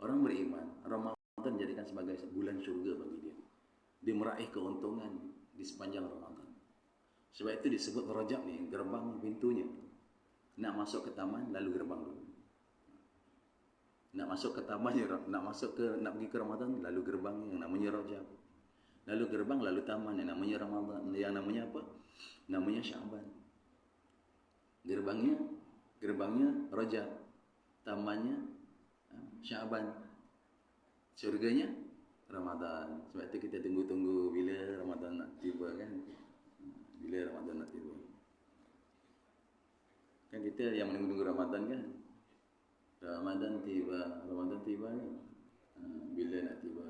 Orang beriman, Ramadan jadikan sebagai bulan syurga bagi dia. Dia meraih keuntungan di sepanjang Ramadan. Sebab itu disebut Rajab ni gerbang pintunya. Nak masuk ke taman lalu gerbang dulu. Nak masuk ke taman, nak pergi ke Ramadan lalu gerbang yang namanya Rajab. Lalu gerbang lalu taman yang namanya Ramadan, yang namanya apa? Namanya Syaban. Gerbangnya Rajab. Tamannya Syaban. Syurganya Ramadan. Sebab itu kita tunggu-tunggu bila Ramadan nak tiba kan. Bila Ramadan nak tiba. Kan kita yang menunggu Ramadan kan. Ramadan tiba kan. Bila nak tiba.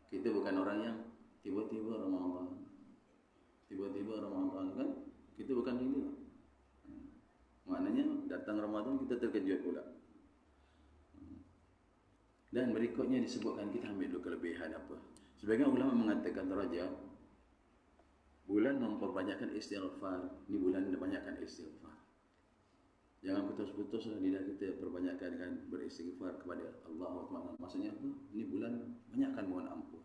Kita bukan orang yang tiba-tiba Ramadan. Tiba-tiba Ramadan kan. Kita bukan itu. Maknanya datang Ramadan kita terkejut pula. Dan berikutnya disebutkan kita ambil dulu kelebihan apa. Sebagian ulama mengatakan Rajab bulan memperbanyakkan istighfar. Ini bulan banyakkan istighfar. Jangan putus-putus lidah kita perbanyakkan dengan beristighfar kepada Allah Taala. Maksudnya apa? Ini bulan banyakkan mohon ampun.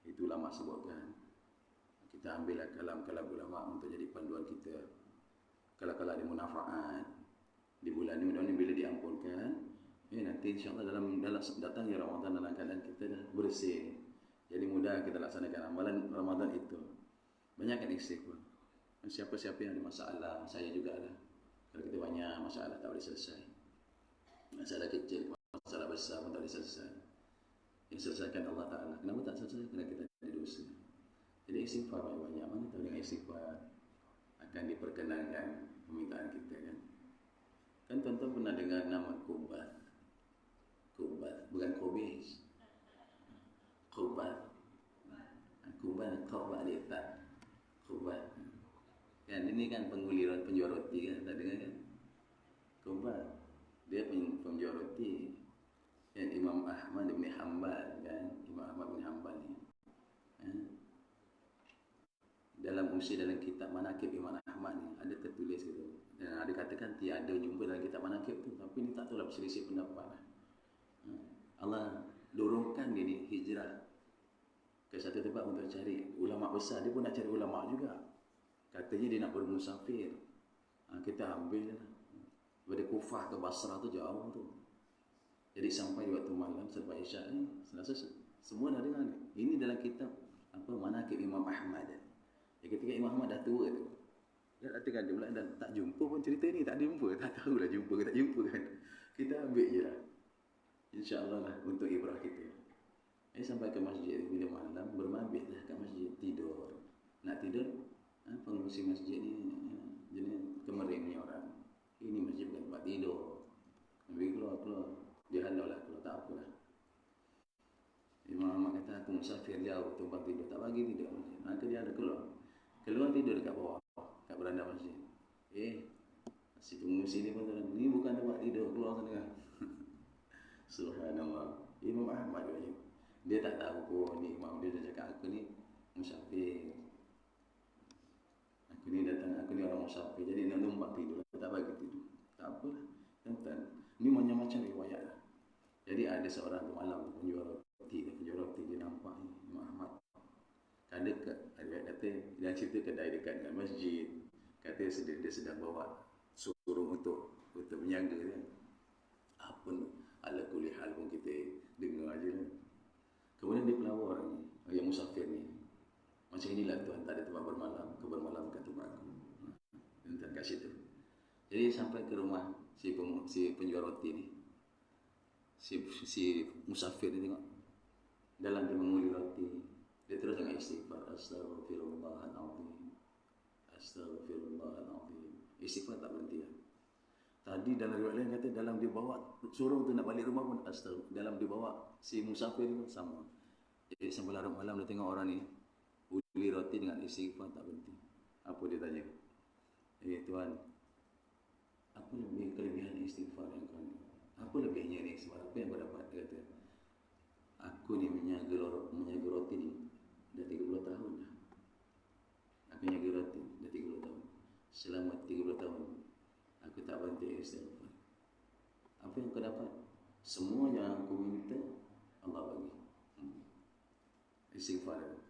Itu ulama sebutkan. Kita ambillah kalam-kalam ulama untuk jadi panduan kita. Kalau ada munafaat di bulan ini, mudah-mudahan bila diampunkan, nanti insyaAllah dalam datangnya Ramadan dalam keadaan kita dah bersih. Jadi mudah kita laksanakan amalan Ramadan itu. Banyakkan istighfar. Siapa-siapa yang ada masalah, saya juga ada. Kalau kita banyak masalah tak boleh selesai. Masalah kecil, masalah besar pun tak boleh selesai. Yang selesaikan Allah Ta'ala. Kenapa tak selesai? Kerana kita ada dosa. Jadi istighfar banyak-banyak. Mana tahu dengan istighfar akan diperkenankan permintaan kita kan. Kan tuan-tuan pernah dengar nama Qubat. Qubat, bukan Qubis. Qubat. Qubat lipat. Qubat. Kan ini kan penjual roti kan, tak dengar kan? Qubat. Dia penjual roti. Kan Imam Ahmad bin Hanbal kan, Imam Ahmad bin Hanbal ni. Dalam kitab Manaqib Imam Ahmad ni ada tertulis gitu. Dan ada katakan tiada jumpa dalam kitab Manaqib tu, tapi ni tak tahulah berselisih pendapat lah. Allah dorongkan dia ni hijrah ke satu tempat untuk cari ulama besar. Dia pun nak cari ulama juga. Katanya dia nak bermusafir. Kita ambil lah. Dari Kufah ke Basrah tu jauh tu. Jadi sampai di waktu malam selepas Isyak ni, semua dah dengar ni. Ini dalam kitab Manaqib Imam Ahmad. Ketika Imam Ahmad dah tua tu, dia katakan dia pula dah tak jumpa pun cerita ni, tak ada jumpa, tak tahulah jumpa ke tak jumpa kan. Kita ambil je lah. InsyaAllah lah untuk ibrah kita. Sampai ke masjid bila malam, bermabit lah kat masjid, tidur. Nak tidur, pengungsi masjid ni jenis kemering ni orang. Ini masjid bukan tempat tidur. Nabi keluar, dia halau lah keluar, tak apalah. Imam Ahmad kata aku musafir jauh tempat tidur, tak bagi tidur masjid. Maka dia ada keluar tidur dekat bawah, kat beranda masjid. Si pengungsi ni pun ni bukan tempat tidur, keluar sana kan. Subhanallah. Imam Ahmad dia tak tahu pun ni imam dia cakap aku ni musafir. Aku ni orang musafir, jadi nak numpang tidur, tak bagi tidur. Tak apalah. Tuan-tuan, ni macam-macam riwayat lah. Jadi ada seorang tu malam penjual roti dia nampak ni Imam Ahmad. Kan dekat, ada kata dia cerita kedai dekat dengan masjid. Kata dia sedang bawa suruh untuk menjaga dia. Apa ala kulli hal pun kita dengar aje lah. Kemudian dia pelawar ni, yang musafir ni. Macam inilah Tuhan, tak ada tempat bermalam, kau bermalam kat tempat aku. Tuan kat situ. Jadi sampai ke rumah si penjual roti ni. Si musafir ni tengok. Dalam dia menguli roti, dia terus dengan istighfar. Astaghfirullahaladzim. Astaghfirullahaladzim. Istighfar tak berhenti lah. Tadi dalam riwayat lain kata dalam dia bawa suruh tu nak balik rumah pun astagfirullah. Dalam dia bawa si musafir pun sama. Jadi sampai larut malam dia tengok orang ni uli roti dengan istighfar tak berhenti. Apa dia tanya? Tuan, apa lebih kelebihan istighfar yang kau ni? Apa lebihnya ni? Sebab apa yang kau dapat? Dia kata, aku ni menjaga roti ni dah 30 tahun dah. Aku menjaga roti dah 30 tahun. Selama 30 tahun aku tak berhenti istighfar. Apa yang kau dapat? Semua yang aku minta Allah bagi. Istighfar.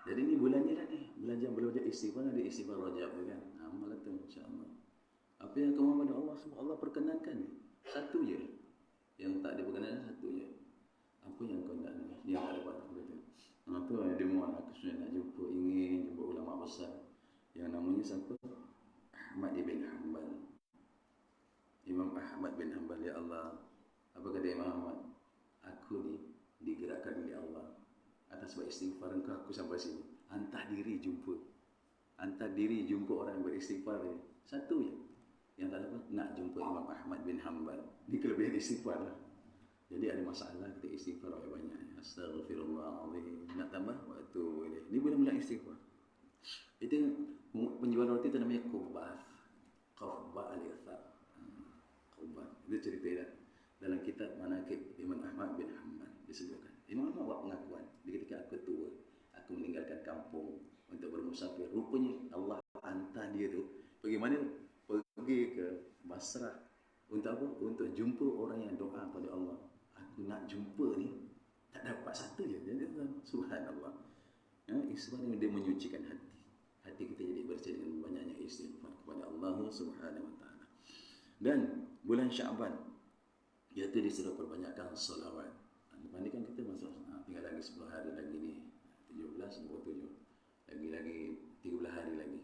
Jadi ni bulannya dah ni. Bulan jam belum ada istighfar, ada istighfar Rajab kan. Amal tu insya-Allah. Apa yang kamu pada Allah semua Allah perkenankan. Satu je. Yang tak diperkenankan satu je. Apa yang kau nak ni? Yang tak dapat aku kata. Tu dia mohon aku sudah nak jumpa, ingin jumpa ulama besar. Yang namanya siapa? Ahmad ibn Hanbal. Imam Ahmad bin Hanbal, ya Allah. Apa kata Imam Ahmad? Aku ni digerakkan oleh Allah atas sebab istighfar engkau aku sampai sini. Hantar diri jumpa. Hantar diri jumpa orang yang beristighfar ni. Satu je. Yang tak apa? Nak jumpa Imam Ahmad bin Hanbal. Ni kelebihan istighfar lah. Jadi ada masalah kita istighfar banyak. Astaghfirullahaladzim. Nak tambah? Waktu ini. Ni bulan-bulan istighfar. Itu penjual roti tu namanya Qubah. Qubah al-Ithar. Qubah. Itu cerita dah. Dalam kitab Manaqib Imam Ahmad bin Hanbal disebutkan. Imam Ahmad buat pengakuan. Ketika aku tua, aku meninggalkan kampung untuk bermusafir. Rupanya Allah hantar dia tu pergi mana? Pergi ke Basrah. Untuk apa? Untuk jumpa orang yang doa pada Allah. Aku nak jumpa ni, tak dapat satu je. Jadi subhanallah. Ya, istighfar ni dia menyucikan hati. Hati kita jadi bersih dengan banyaknya istighfar kepada Allah Subhanahu wa taala. Dan bulan Syaban iaitu disuruh perbanyakkan solawat. Lepas ni kan kita masuk tinggal lagi 10 hari lagi ni. 17, 27. Lagi 13 hari lagi.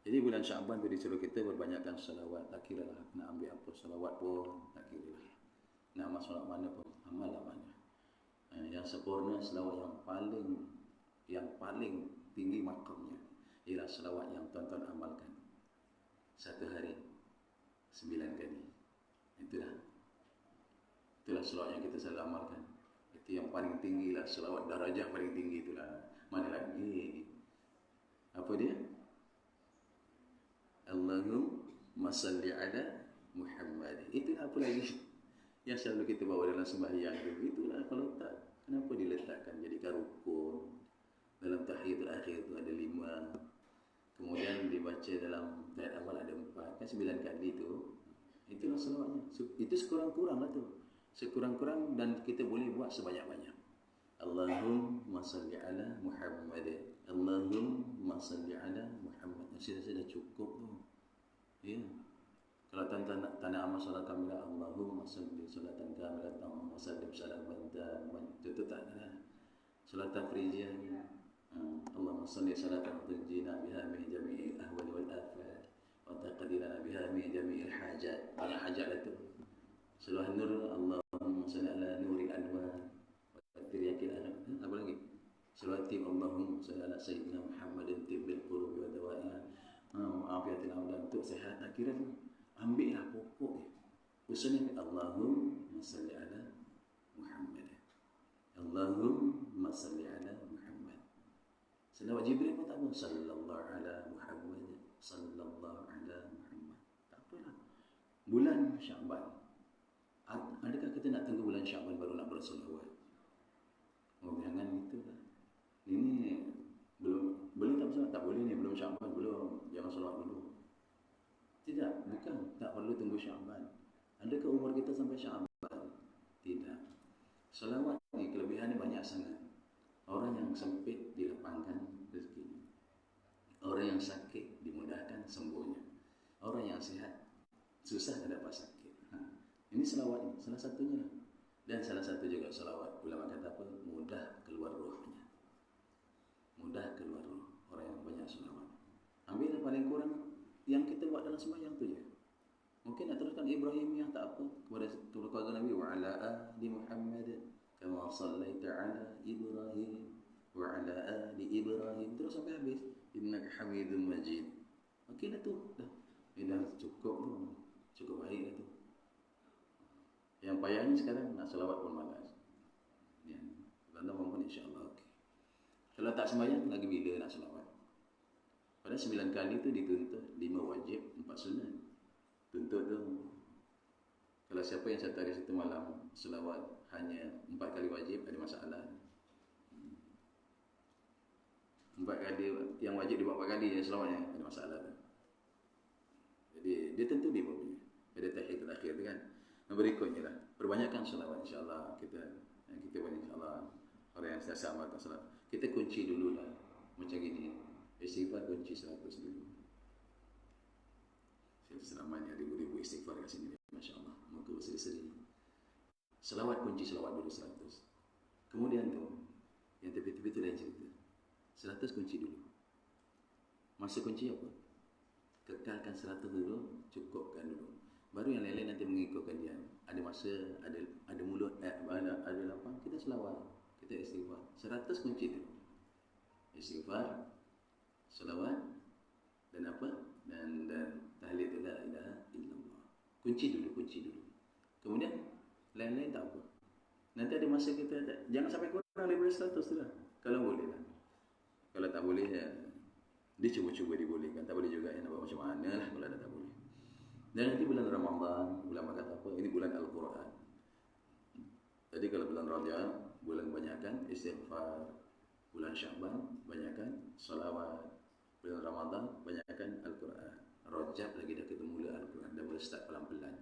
Jadi bulan Syaban tu disuruh kita berbanyakkan solawat. Tak kira lah nak ambil apa solawat pun. Tak kira lah. Nak amal solawat mana pun. Amal lah mana. Yang sempurna selawat yang paling tinggi makamnya ialah selawat yang tuan-tuan amalkan satu hari 9 kali. Itulah selawat yang kita selalu amalkan. Itu yang paling tinggi lah. Selawat darajah paling tinggi itulah. Mana lagi? Apa dia? Allahumma salli ala Muhammad. Itulah apa lagi yang selalu kita bawa dalam sembahyang itu. Itulah kalau tak, kenapa diletakkan jadikan rukun? Dalam tahiyatul akhir itu ada 5. Kemudian dibaca dalam tahiyat awal ada 4. Kan 9 kali tu. Itulah selawatnya. Itu sekurang-kurang lah tu. Sekurang-kurang dan kita boleh buat sebanyak-banyak. Allahumma salli ala Muhammad. Allahumma salli ala Muhammad. Saya dah cukup tu. Ya. Kalau tuan-tuan tak nak amal salat kamilah, Allahumma salli salatan kamilatan wa sallim salaman taman. Itu tak ada. Salat tafrijiyah. Allahumma salli salatan tunjina biha min jami'il ahwal wal afat wa taqdirana biha min jami'il hajat. Banyak hajat itu. Surah Nur, Allahumma salli ala nuril anwar wa tiryakin apa lagi? Surah Tim, Allahumma salli ala sayyidina Muhammadin tibbil qulubi wa dawa'iha afiatil abdan. Untuk sehat akhirat ambillah pokok dia. Usulnya Allahumma salli ala Muhammad. Allahumma salli ala Muhammad. Selawat Jibril pun tak apa. Sallallahu ala Muhammad. Sallallahu ala Muhammad. Tak apalah. Bulan Syaban. Adakah kita nak tunggu bulan Syaban baru nak bersolawat? Oh, jangan itu lah. Ini belum, boleh tak bersolawat? Tak boleh ni, belum Syaban, belum. Jangan solawat dulu. Tidak, bukan. Tak perlu tunggu Syaban. Adakah umur kita sampai Syaban? Tidak. Solawat ni, kelebihan ni banyak sangat. Orang yang sempit dilapangkan rezeki. Orang yang sakit dimudahkan sembuhnya. Orang yang sihat susah tak dapat sakit. Ini selawat ini, salah satunya lah. Dan salah satu juga selawat. Ulama kata apa? Mudah keluar rohnya. Mudah keluar roh. Orang yang banyak selawat. Ambil paling kurang yang kita buat dalam sembahyang tu je. Mungkin nak teruskan Ibrahimiyah tak apa. Kepada keluarga Nabi. Wa ala ahli Muhammad. Kama sallaita ala Ibrahim. Wa ala ahli Ibrahim. Terus sampai habis. Innaka hamidun majid. Okey dah tu. Dah cukup tu. Cukup baik dah tu. Yang payahnya sekarang nak selawat pun malas. Ya, kalau mampu insya-Allah okey. Kalau tak sembahyang lagi bila nak selawat? Pada 9 kali tu dituntut 5 wajib, 4 sunat. Tuntut tu. Kalau siapa yang satu hari satu malam selawat hanya 4 kali wajib ada masalah. 4 kali yang wajib dia buat 4 kali yang selawatnya ada masalah tu. Jadi dia tentu dia punya. Pada tahiyatul akhir tu kan. berikutnya lah, perbanyakkan selawat insya-Allah. Kita banyak insya-Allah orang yang sentiasa amalkan selawat. Kita kunci dululah macam gini. Istighfar kunci 100 dulu. Selamanya ribu-ribu istighfar kat sini, masya-Allah. Muka berseri-seri. Selawat kunci selawat dulu 100. Kemudian tu yang tepi-tepi tu lain cerita. 100 kunci dulu. Masa kunci apa? Kekalkan 100 dulu, cukupkan dulu. Baru yang lain-lain nanti mengikutkan dia. Ada masa, ada mulut, ada lapang, kita selawat, kita istighfar. 100 kunci dulu. Istighfar, selawat, dan apa? Dan tahlil la ilaha illallah. Kunci dulu. Kemudian lain-lain tak apa. Nanti ada masa kita jangan sampai kurang daripada 100 tu lah. Kalau boleh lah. Kalau tak boleh ya, dia cuba-cuba dibolehkan. Tak boleh juga ya, nak buat macam mana lah kalau dah tak boleh. Dan nanti bulan Ramadan, ulama kata apa? Ini bulan Al-Quran. Jadi kalau bulan Rajab, bulan banyakkan istighfar. Bulan Syaban, banyakkan salawat. Bulan Ramadan, banyakkan Al-Quran. Rajab lagi dah kita mula Al-Quran. Dah boleh start pelan-pelan.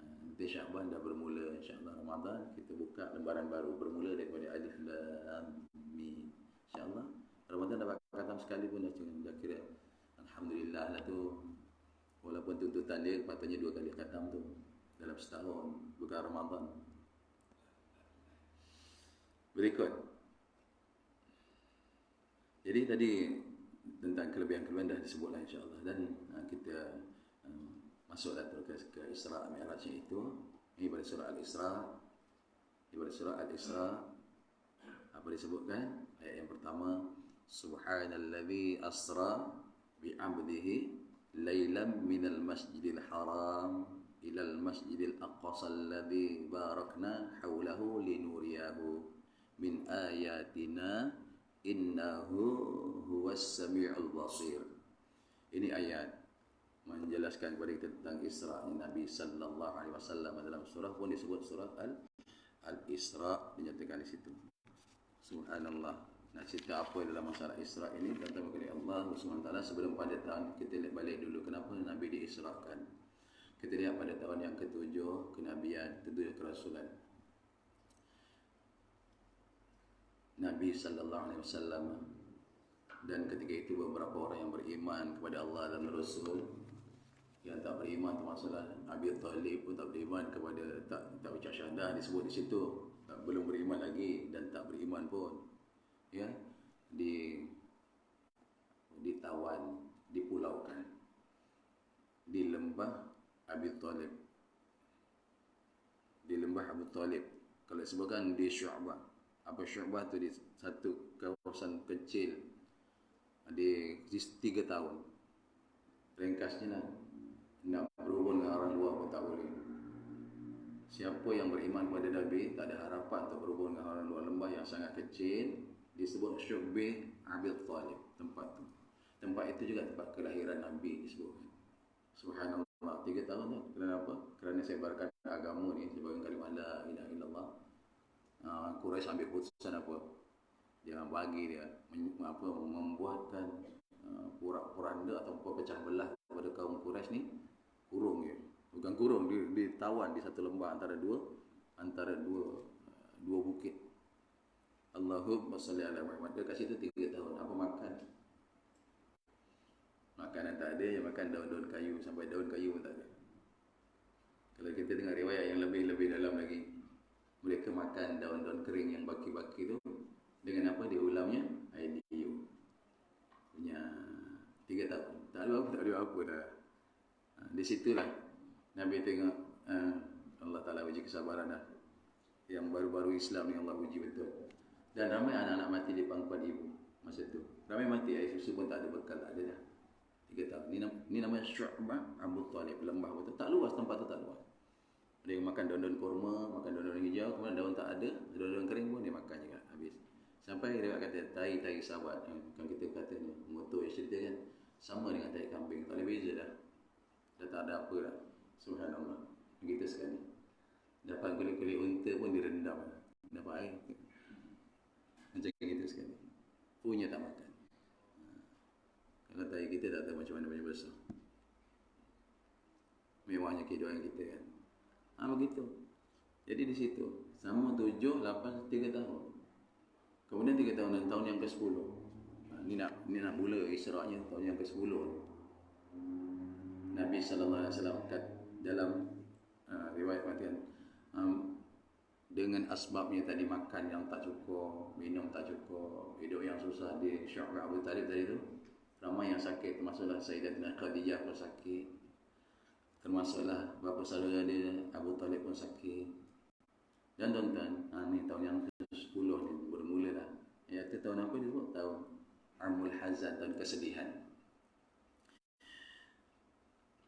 Nanti Syaban dah bermula, insya-Allah. Ramadan kita buka lembaran baru, bermula daripada Alif Lam Mim. Insya-Allah Ramadan dah khatam sekali pun dah kira alhamdulillah lah tu. Walaupun tuntutan dia patutnya 2 kali khatam tu dalam setahun, bukan Ramadan. Berikut. Jadi tadi tentang kelebihan-kelebihan dah disebutlah insya-Allah, dan kita masuklah terus ke Isra Mi'raj itu. Ini pada surah Al-Isra. Apa disebutkan? Ayat yang pertama, Subhanalladzi asra bi'abdihi lailan minal masjidil haram ilal masjidil aqsa alladzi barakna haulahu linuriyahu min ayatina innahu huwas samiul basir. Ini ayat menjelaskan kepada kita tentang Isra Nabi sallallahu alaihi wasallam. Dalam surah pun disebut surah Al-Isra, dinyatakan di situ. Subhanallah. Nak cerita apa dalam masalah Isra ini, kata kepada Allah Subhanahu wa taala sebelum pada tahun, kita lihat balik dulu kenapa Nabi diisrakan. Kita lihat pada tahun yang ke-7 kenabian, ke-7 kerasulan. Nabi sallallahu alaihi wasallam, dan ketika itu beberapa orang yang beriman kepada Allah dan Rasul. Yang tak beriman termasuklah Abi Talib pun tak beriman kepada, tak ucap syahadah disebut di situ, belum beriman lagi, dan tak beriman pun ya, ditawan, dipulaukan di lembah Abi Talib, kalau disebutkan di Syu'bah. Apa Syu'bah tu? Di satu kawasan kecil di 3 tahun. Ringkasnya lah, nak berhubung dengan orang luar pun tak boleh. Siapa yang beriman kepada Nabi tak ada harapan untuk berhubung dengan orang luar. Lembah yang sangat kecil disebut Syu'bah Abi Talib. Tempat itu juga tempat kelahiran Nabi disebutkan. Subhanallah, 3 tahun tu. Kenapa? Kerana sebarkan agama ni, sebarkan kalimah la ilaha illallah. Quraisy ambil keputusan apa? Jangan bagi dia membuatkan porak-poranda atau pecah belah kepada kaum Quraisy ni. Kurung dia. Bukan kurung, ditawan di satu lembah antara dua bukit. Allahumma salli ala Muhammad. Dia kat situ 3 tahun. Apa makan? Makanan tak ada, yang makan daun-daun kayu, sampai daun kayu pun tak ada. Kalau kita dengar riwayat yang lebih dalam lagi, mereka makan daun-daun kering yang baki-baki tu dengan apa? Diulamnya air liu. Punya 3 tahun. Tak ada apa dah. Di situlah Nabi tengok Allah Ta'ala uji kesabaran dah. Yang baru-baru Islam ni Allah uji betul. Dan ramai anak-anak mati di pangkuan ibu masa tu. Ramai mati, air susu pun tak ada, bekal tak ada dah. 3 tahun. Ni namanya Syu'bah Abu Talib. Lembah betul. Tak luas, tempat tu tak luas. Ada yang makan daun-daun kurma, makan daun-daun hijau, kemudian daun tak ada, daun-daun kering pun dia makan juga, habis. Sampai dia kata tai sahabat, kan kita kata ni, motor yang cerita kan, sama dengan tai kambing, tak ada beza dah. Dah tak ada apa dah. Subhanallah. Begitu sekali. Dapat kulit-kulit unta pun direndam. Dapat air. Macam gitu sekali. Punya tak makan. Kalau tai kita tak tahu macam mana banyak besar. Mewahnya kehidupan kita kan. Begitu. Jadi di situ sama 7, 8, 3 tahun. Kemudian 3 tahun dan tahun yang ke-10. Ini nak mula Isra'nya tahun yang ke-10. Nabi sallallahu alaihi wasallam dalam riwayat matian dengan asbabnya tadi, makan yang tak cukup, minum tak cukup, hidup yang susah di Syu'bah Abu Talib tadi tu, ramai yang sakit, termasuklah Sayyidatina Khadijah pun sakit, termasuklah bapa saudara dia Abu Talib pun sakit. Dan tuan-tuan, ni tahun yang ke-10 ni bermula dah. Iaitu tahun apa disebut? Tahun Amul Hazan, tahun kesedihan.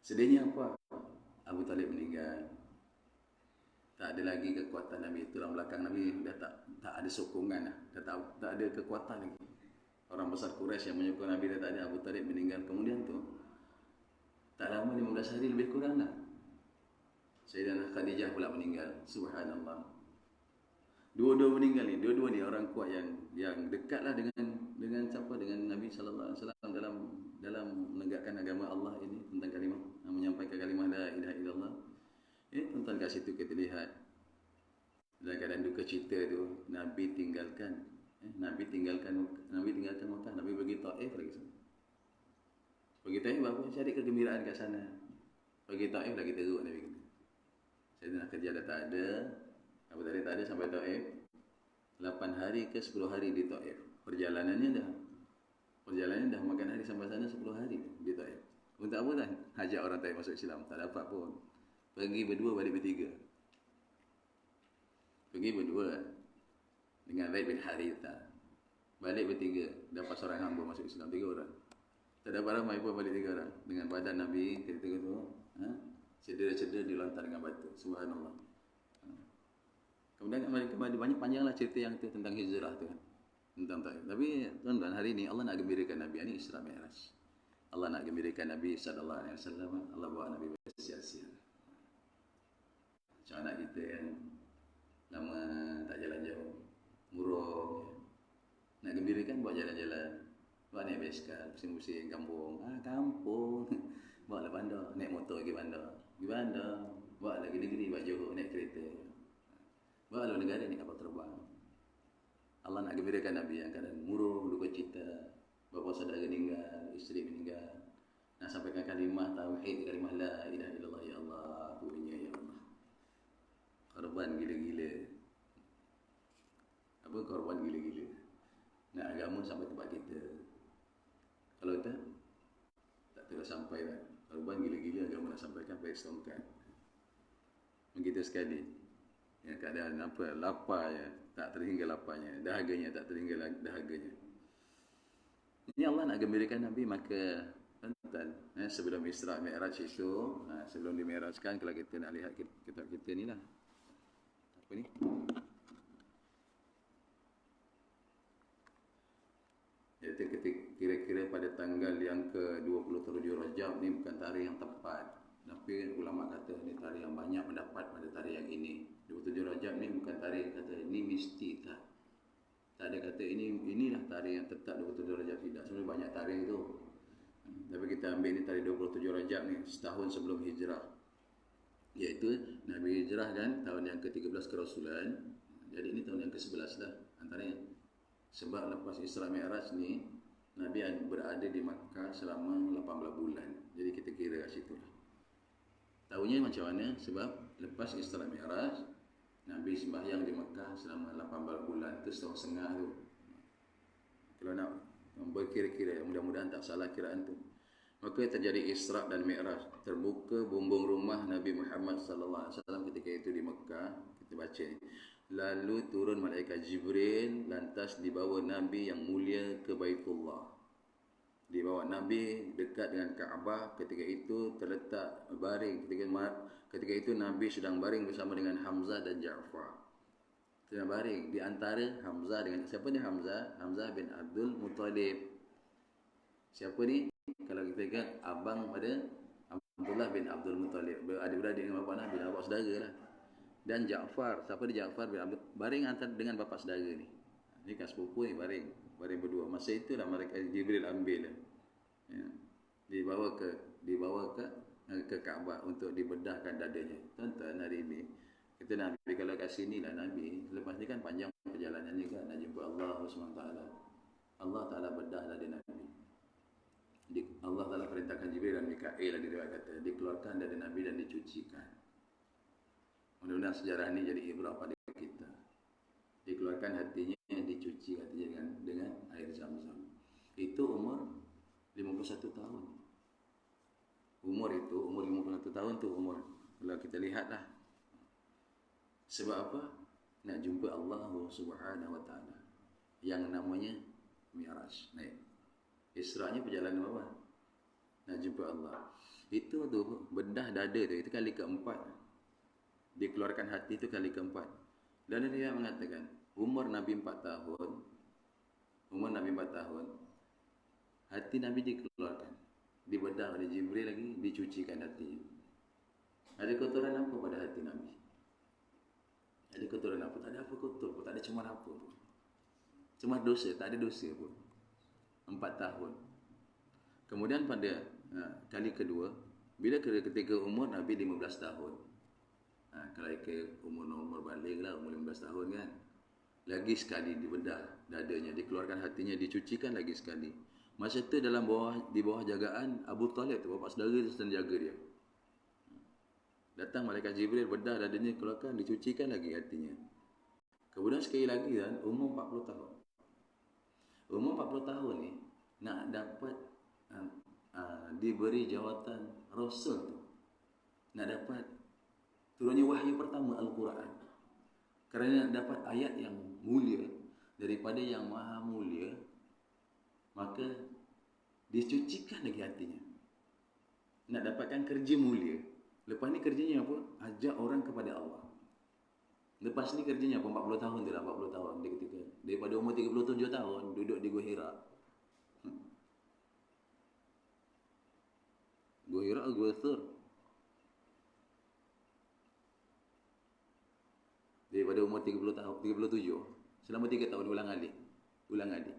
Sedihnya apa? Abu Talib meninggal. Tak ada lagi kekuatan Nabi. Tulang belakang Nabi dah tak ada sokongan dah. Tak ada kekuatan lagi. Orang besar Quraisy yang menyokong Nabi dah tak ada. Abu Talib meninggal. Kemudian tu, tak lama 15 hari lebih kurang dah, Sayyidatina Khadijah pula meninggal. Subhanallah. Dua-dua meninggal ni. Dua-dua ni orang kuat yang dekatlah dengan siapa? Dengan Nabi sallallahu alaihi wasallam dalam menegakkan agama Allah ini, tentang kalimah, menyampaikan kalimah la ilaha illallah. Tuan-tuan kat situ kita lihat dalam keadaan duka cita tu, Nabi tinggalkan Makkah, Nabi pergi Taif lagi sana. Pergi Taif apa? Cari kegembiraan kat sana. Pergi Taif lagi teruk Nabi kata. Saya nak kerja dah tak ada. Abu Talib tak ada sampai Taif. 8 hari ke 10 hari di Taif. Perjalanannya dah makan hari sampai sana 10 hari di Taif. Untuk apa dah? Hajak orang Taif masuk Islam. Tak dapat pun. Pergi berdua, balik bertiga. Pergi berdua dengan Zaid bin Haritha. Balik bertiga. Dapat seorang hamba masuk Islam, 3 orang. Tak dapat ramai pun, balik 3 orang. Dengan badan Nabi ketika tu, cedera-cedera dilontar dengan batu. Subhanallah. Kemudian mereka banyak panjanglah cerita yang tu tentang hijrah tu kan. Tentang Taif. Tapi tuan-tuan, hari ni Allah nak gembirakan Nabi. Ini Isra Mi'raj. Allah nak gembirakan Nabi sallallahu alaihi wasallam. Allah bawa Nabi bersiar-siar. Macam anak kita yang lama tak jalan jauh, murung, nak gembirakan buat jalan-jalan, buat naik basikal, pusing-pusing kampung, kampung, bawa lah bandar, naik motor pergi bandar, bawa lah negeri, buat Johor, naik kereta, bawa lah negara naik kapal terbang. Allah nak gembirakan Nabi yang keadaan murung, duka cita, bapa saudara meninggal, isteri meninggal, nak sampaikan kalimah tauhid, kalimah la ilaha illallah, ya Allah, bunyinya ya Allah. Korban gila-gila. Apa korban gila-gila? Nak agama sampai tempat kita. Kalau tak terus sampai lah. Korban gila-gila agama nak sampaikan pakai setongkat. Begitu sekali. Yang keadaan apa? Laparnya tak terhingga laparnya. Dahaganya tak terhingga dahaganya. Ini Allah nak gembirakan Nabi, maka tuan-tuan, sebelum Isra Mi'raj itu, sebelum dimi'rajkan, kalau kita nak lihat kitab kita ni lah. Apa ni? Iaitu kira-kira pada tanggal yang ke-27 Rajab ni bukan tarikh yang tepat. Tapi ulama kata ni tarikh yang banyak mendapat pada tarikh yang ini. 27 Rajab ni bukan tarikh kata ini mesti tak. Tak ada kata inilah tarikh yang tetap 27 Rajab, tidak. Sebenarnya banyak tarikh tu. Tapi kita ambil ni tarikh 27 Rajab ni, setahun sebelum hijrah. Iaitu Nabi hijrah kan tahun yang ke-13 kerasulan. Jadi ini tahun yang ke-11 lah antaranya. Sebab lepas Isra Mi'raj ni Nabi berada di Makkah selama 18 bulan. Jadi kita kira kat situ lah. Tahunya macam mana? Sebab lepas Isra Mi'raj Nabi sembahyang di Makkah selama 18 bulan. Itu setahun setengah tu. Kalau nak berkira-kira, mudah-mudahan tak salah kiraan tu. Maka terjadi Isra dan Mi'raj. Terbuka bumbung rumah Nabi Muhammad sallallahu alaihi wasallam ketika itu di Mekah. Kita baca ni. Lalu turun malaikat Jibril, lantas dibawa Nabi yang mulia ke Baitullah. Dibawa Nabi dekat dengan Kaabah. Ketika itu terletak baring. Ketika itu Nabi sedang baring bersama dengan Hamzah dan Ja'far. Sedang baring di antara Hamzah dengan siapa ni Hamzah? Hamzah bin Abdul Muttalib. Siapa ni? Kalau kita ingat abang pada Abdullah bin Abdul Muttalib, adik-beradik dengan bapa Nabi, bapa saudara lah. Dan Ja'far, siapa dia? Ja'far bin Abdul, baring antara dengan bapa saudara ni. Ni kan sepupu ni baring berdua. Masa itulah mereka Jibril ambil lah. Ya. Dibawa ke ke Kaabah untuk dibedahkan dadanya. Tuan-tuan, hari ini kita Nabi kalau kat sini lah Nabi, lepas ni kan panjang perjalanan juga nak jumpa Allah SWT. Allah Ta'ala bedah dada Nabi. Allah Ta'ala perintahkan Jibril dan Mikail lah diriwayat kata, dikeluarkan dada Nabi dan dicucikan. Mudah-mudahan sejarah ini jadi ibrah pada kita. Dikeluarkan hatinya, dicuci hatinya dengan air Zam-Zam. Itu umur 51 tahun. Umur 51 tahun tu umur. Kalau kita lihatlah. Sebab apa? Nak jumpa Allah Subhanahu Wa Taala. Yang namanya Mi'raj. Naik. Isra'nya perjalanan apa? Nak jumpa Allah. Itu tu bedah dada tu, itu kali keempat. Dikeluarkan hati itu kali keempat. Dan dia mengatakan, umur Nabi 4 tahun, hati Nabi dikeluarkan. Dibedah oleh Jibril lagi, dicucikan hatinya. Ada kotoran apa pada hati Nabi? Ada kotoran apa? Tak ada apa kotor pun, tak ada cemar apa pun. Cemar dosa, tak ada dosa pun. 4 tahun. Kemudian pada kali kedua, bila ketika umur Nabi 15 tahun. Kalau ke umur balik lah, umur 15 tahun kan. Lagi sekali dibedah dadanya, dikeluarkan hatinya, dicucikan lagi sekali. Masa itu di bawah jagaan Abu Talib tu, bapa saudara tu sedang jaga dia. Datang malaikat Jibril, bedah dadanya, keluarkan, dicucikan lagi hatinya. Kemudian sekali lagi kan, umur 40 tahun. Umur 40 tahun ni, nak dapat diberi jawatan Rasul tu. Nak dapat turunnya wahyu pertama Al-Quran. Kerana nak dapat ayat yang mulia daripada yang maha mulia, maka dicucikan lagi hatinya. Nak dapatkan kerja mulia. Lepas ni kerjanya apa? Ajak orang kepada Allah. Lepas ni kerjanya apa? 40 tahun tu lah, 40 tahun dia ketika. Daripada umur 37 tahun duduk di Gua Hira. Gua Hira, Gua Thur. Daripada umur 30 tahun, 37. Selama 3 tahun ulang alik.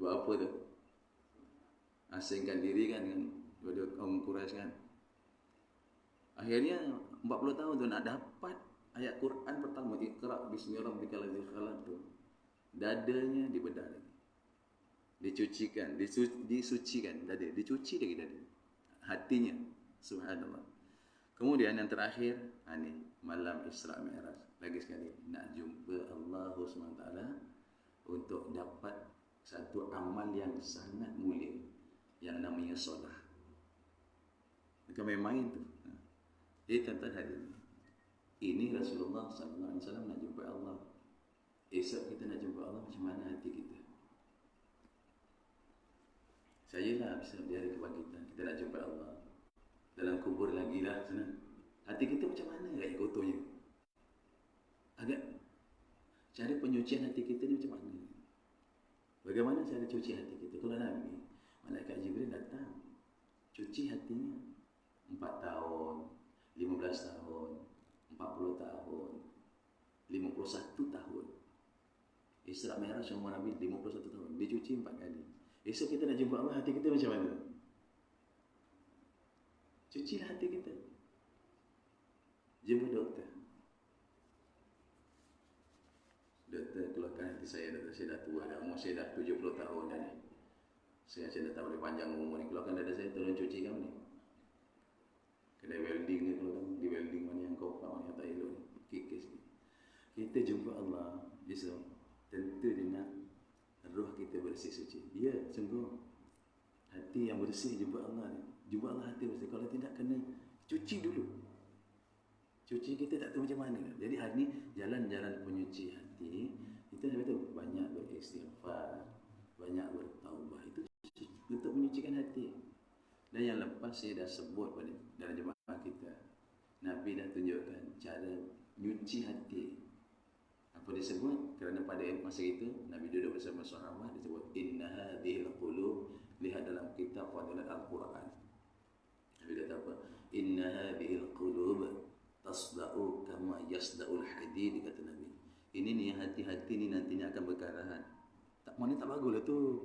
Buat apa tu? Asingkan diri kan daripada kaum Quraisy kan. Akhirnya 40 tahun tu nak dapat ayat Quran pertama, Iqra bismi rabbikal ladzi khalaq tu. Dadanya dibedah lagi. Dicucikan, disucikan dada, dicuci lagi dada. Hatinya, subhanallah. Kemudian yang terakhir, ni malam Isra Mi'raj. Lagi sekali nak jumpa Allah SWT untuk dapat satu amal yang sangat mulia yang namanya solah. Bukan main-main tu. Jadi tuan-tuan hari ini Rasulullah SAW nak jumpa Allah. Esok kita nak jumpa Allah, macam mana hati kita? Sayalah bisa di hari kebangkitan kita nak jumpa Allah. Dalam kubur lagi lah sana. Hati kita macam mana raya kotornya? Agak cara penyucian hati kita ni macam mana? Bagaimana cara cuci hati kita? Kalau Nabi, malaikat Jibril datang, cuci hatinya. 4 tahun, 15 tahun, 40 tahun, 51 tahun. Isra Mi'raj umur Nabi 51 tahun. Dicuci 4 kali. Esok kita nak jumpa Allah, hati kita macam mana? Cucilah hati kita. Jumpa doktor. Doktor keluarkan hati saya, doktor saya dah tua dah. Umur saya dah 70 tahun dah ni. Saya dah tak boleh panjang umur ni. Keluarkan dada saya, tolong cuci kamu ni. Kedai welding ni keluarkan. Di welding mana yang kau mana yang tak elok ni. Kikis ni. Kita jumpa Allah besok. Tentu dia nak roh kita bersih suci. Ya, sungguh. Hati yang bersih jumpa Allah ni. Jumpa Allah hati bersih. Kalau tidak, kena cuci dulu. Cuci kita tak tahu macam mana. Jadi hari ni jalan-jalan penyuci hati, kita dah betul banyak beristighfar, banyak bertaubat. Itu untuk menyucikan hati. Dan yang lepas saya dah sebut pada dalam jemaah kita, Nabi dah tunjukkan cara nyuci hati. Apa disebut? Kerana pada masa itu Nabi duduk bersama sahabat, disebut inna hadhil qulub, lihat dalam kitab Fadilat Al-Quran. Nabi kata apa? Inna hadhil qulub tasda'u kama yasda'ul hadid, kata Nabi. Ini ni hati-hati ni nantinya akan berkarahan. Tak, mana tak baguslah tu.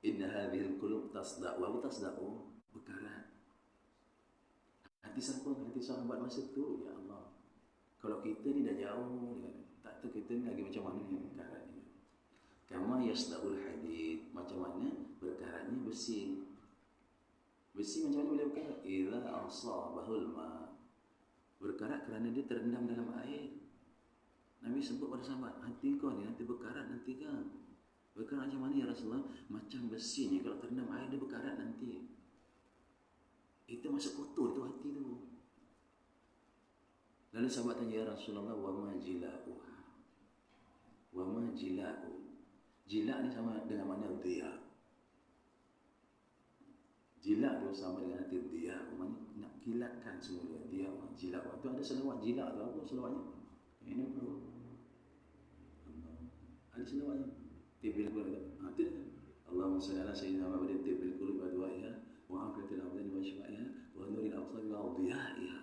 Inna hadhil qulub tasda'u berkarat. Hati siapa? Hati sahabat masa tu, ya Allah. Kalau kita ni dah jauh, tak tahu kita ni lagi macam mana ni berkarat ni. Kama yasda'ul hadid, macam mana berkaratnya besi. Besi macam mana boleh berkarat? Idza asabahul ma, berkarat kerana dia terendam dalam air. Nabi sebut pada sahabat, hati kau ni nanti berkarat nanti kan. Berkarat macam mana ya Rasulullah? Macam besi ni kalau terendam air dia berkarat nanti. Itu masuk kotor tu hati tu. Lalu sahabat tanya, ya Rasulullah, wa ma jila'uha? Wa ma jila'u? Jila' ni sama dengan mana? Dia. Jila' tu sama dengan hati dia. Mana nak kilatkan semula dia. Jila' tu ada selawat jila' tu. Apa selawatnya? Ini perlu. Ada selawatnya. Tibil qulub. Tu dah. Allahumma salli ala sayyidina Muhammadin tibil qulub wa du'aiha wa afiyatil abdan wa syifaiha wa nuril absar wa dhiyaiha.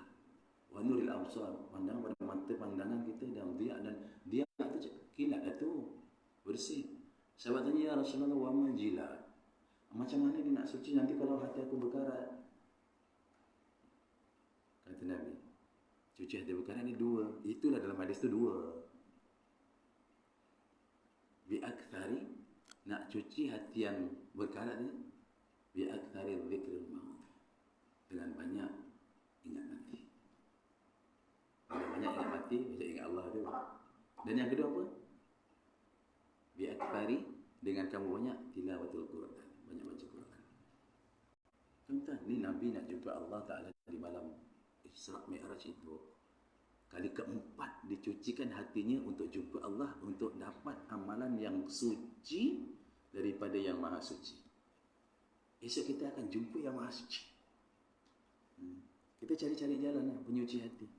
Wa nuril absar, pandangan pada mata pandangan kita, dan dia, dan dia tu kilat tu bersih. Sahabat tanya, ya Rasulullah, wa ma jila'? Macam mana dia nak suci nanti kalau hati aku berkarat? Kata Nabi, cuci hati berkarat ni dua. Itulah dalam hadis tu dua. Bi'akthari, nak cuci hati yang berkarat ni, bi'akthari dzikril maut, dengan banyak ingat mati. Bila banyak ingat mati, macam ingat Allah tu. Dan yang kedua apa? Bi'akthari, dengan kamu banyak tilawatul Quran, banyak baca Quran. Tuan-tuan, ni Nabi nak jumpa Allah Ta'ala di malam Isra' Mi'raj itu. Kali keempat dicucikan hatinya untuk jumpa Allah, untuk dapat amalan yang suci daripada yang maha suci. Esok kita akan jumpa yang maha suci. Kita cari-cari jalan lah, penyuci hati.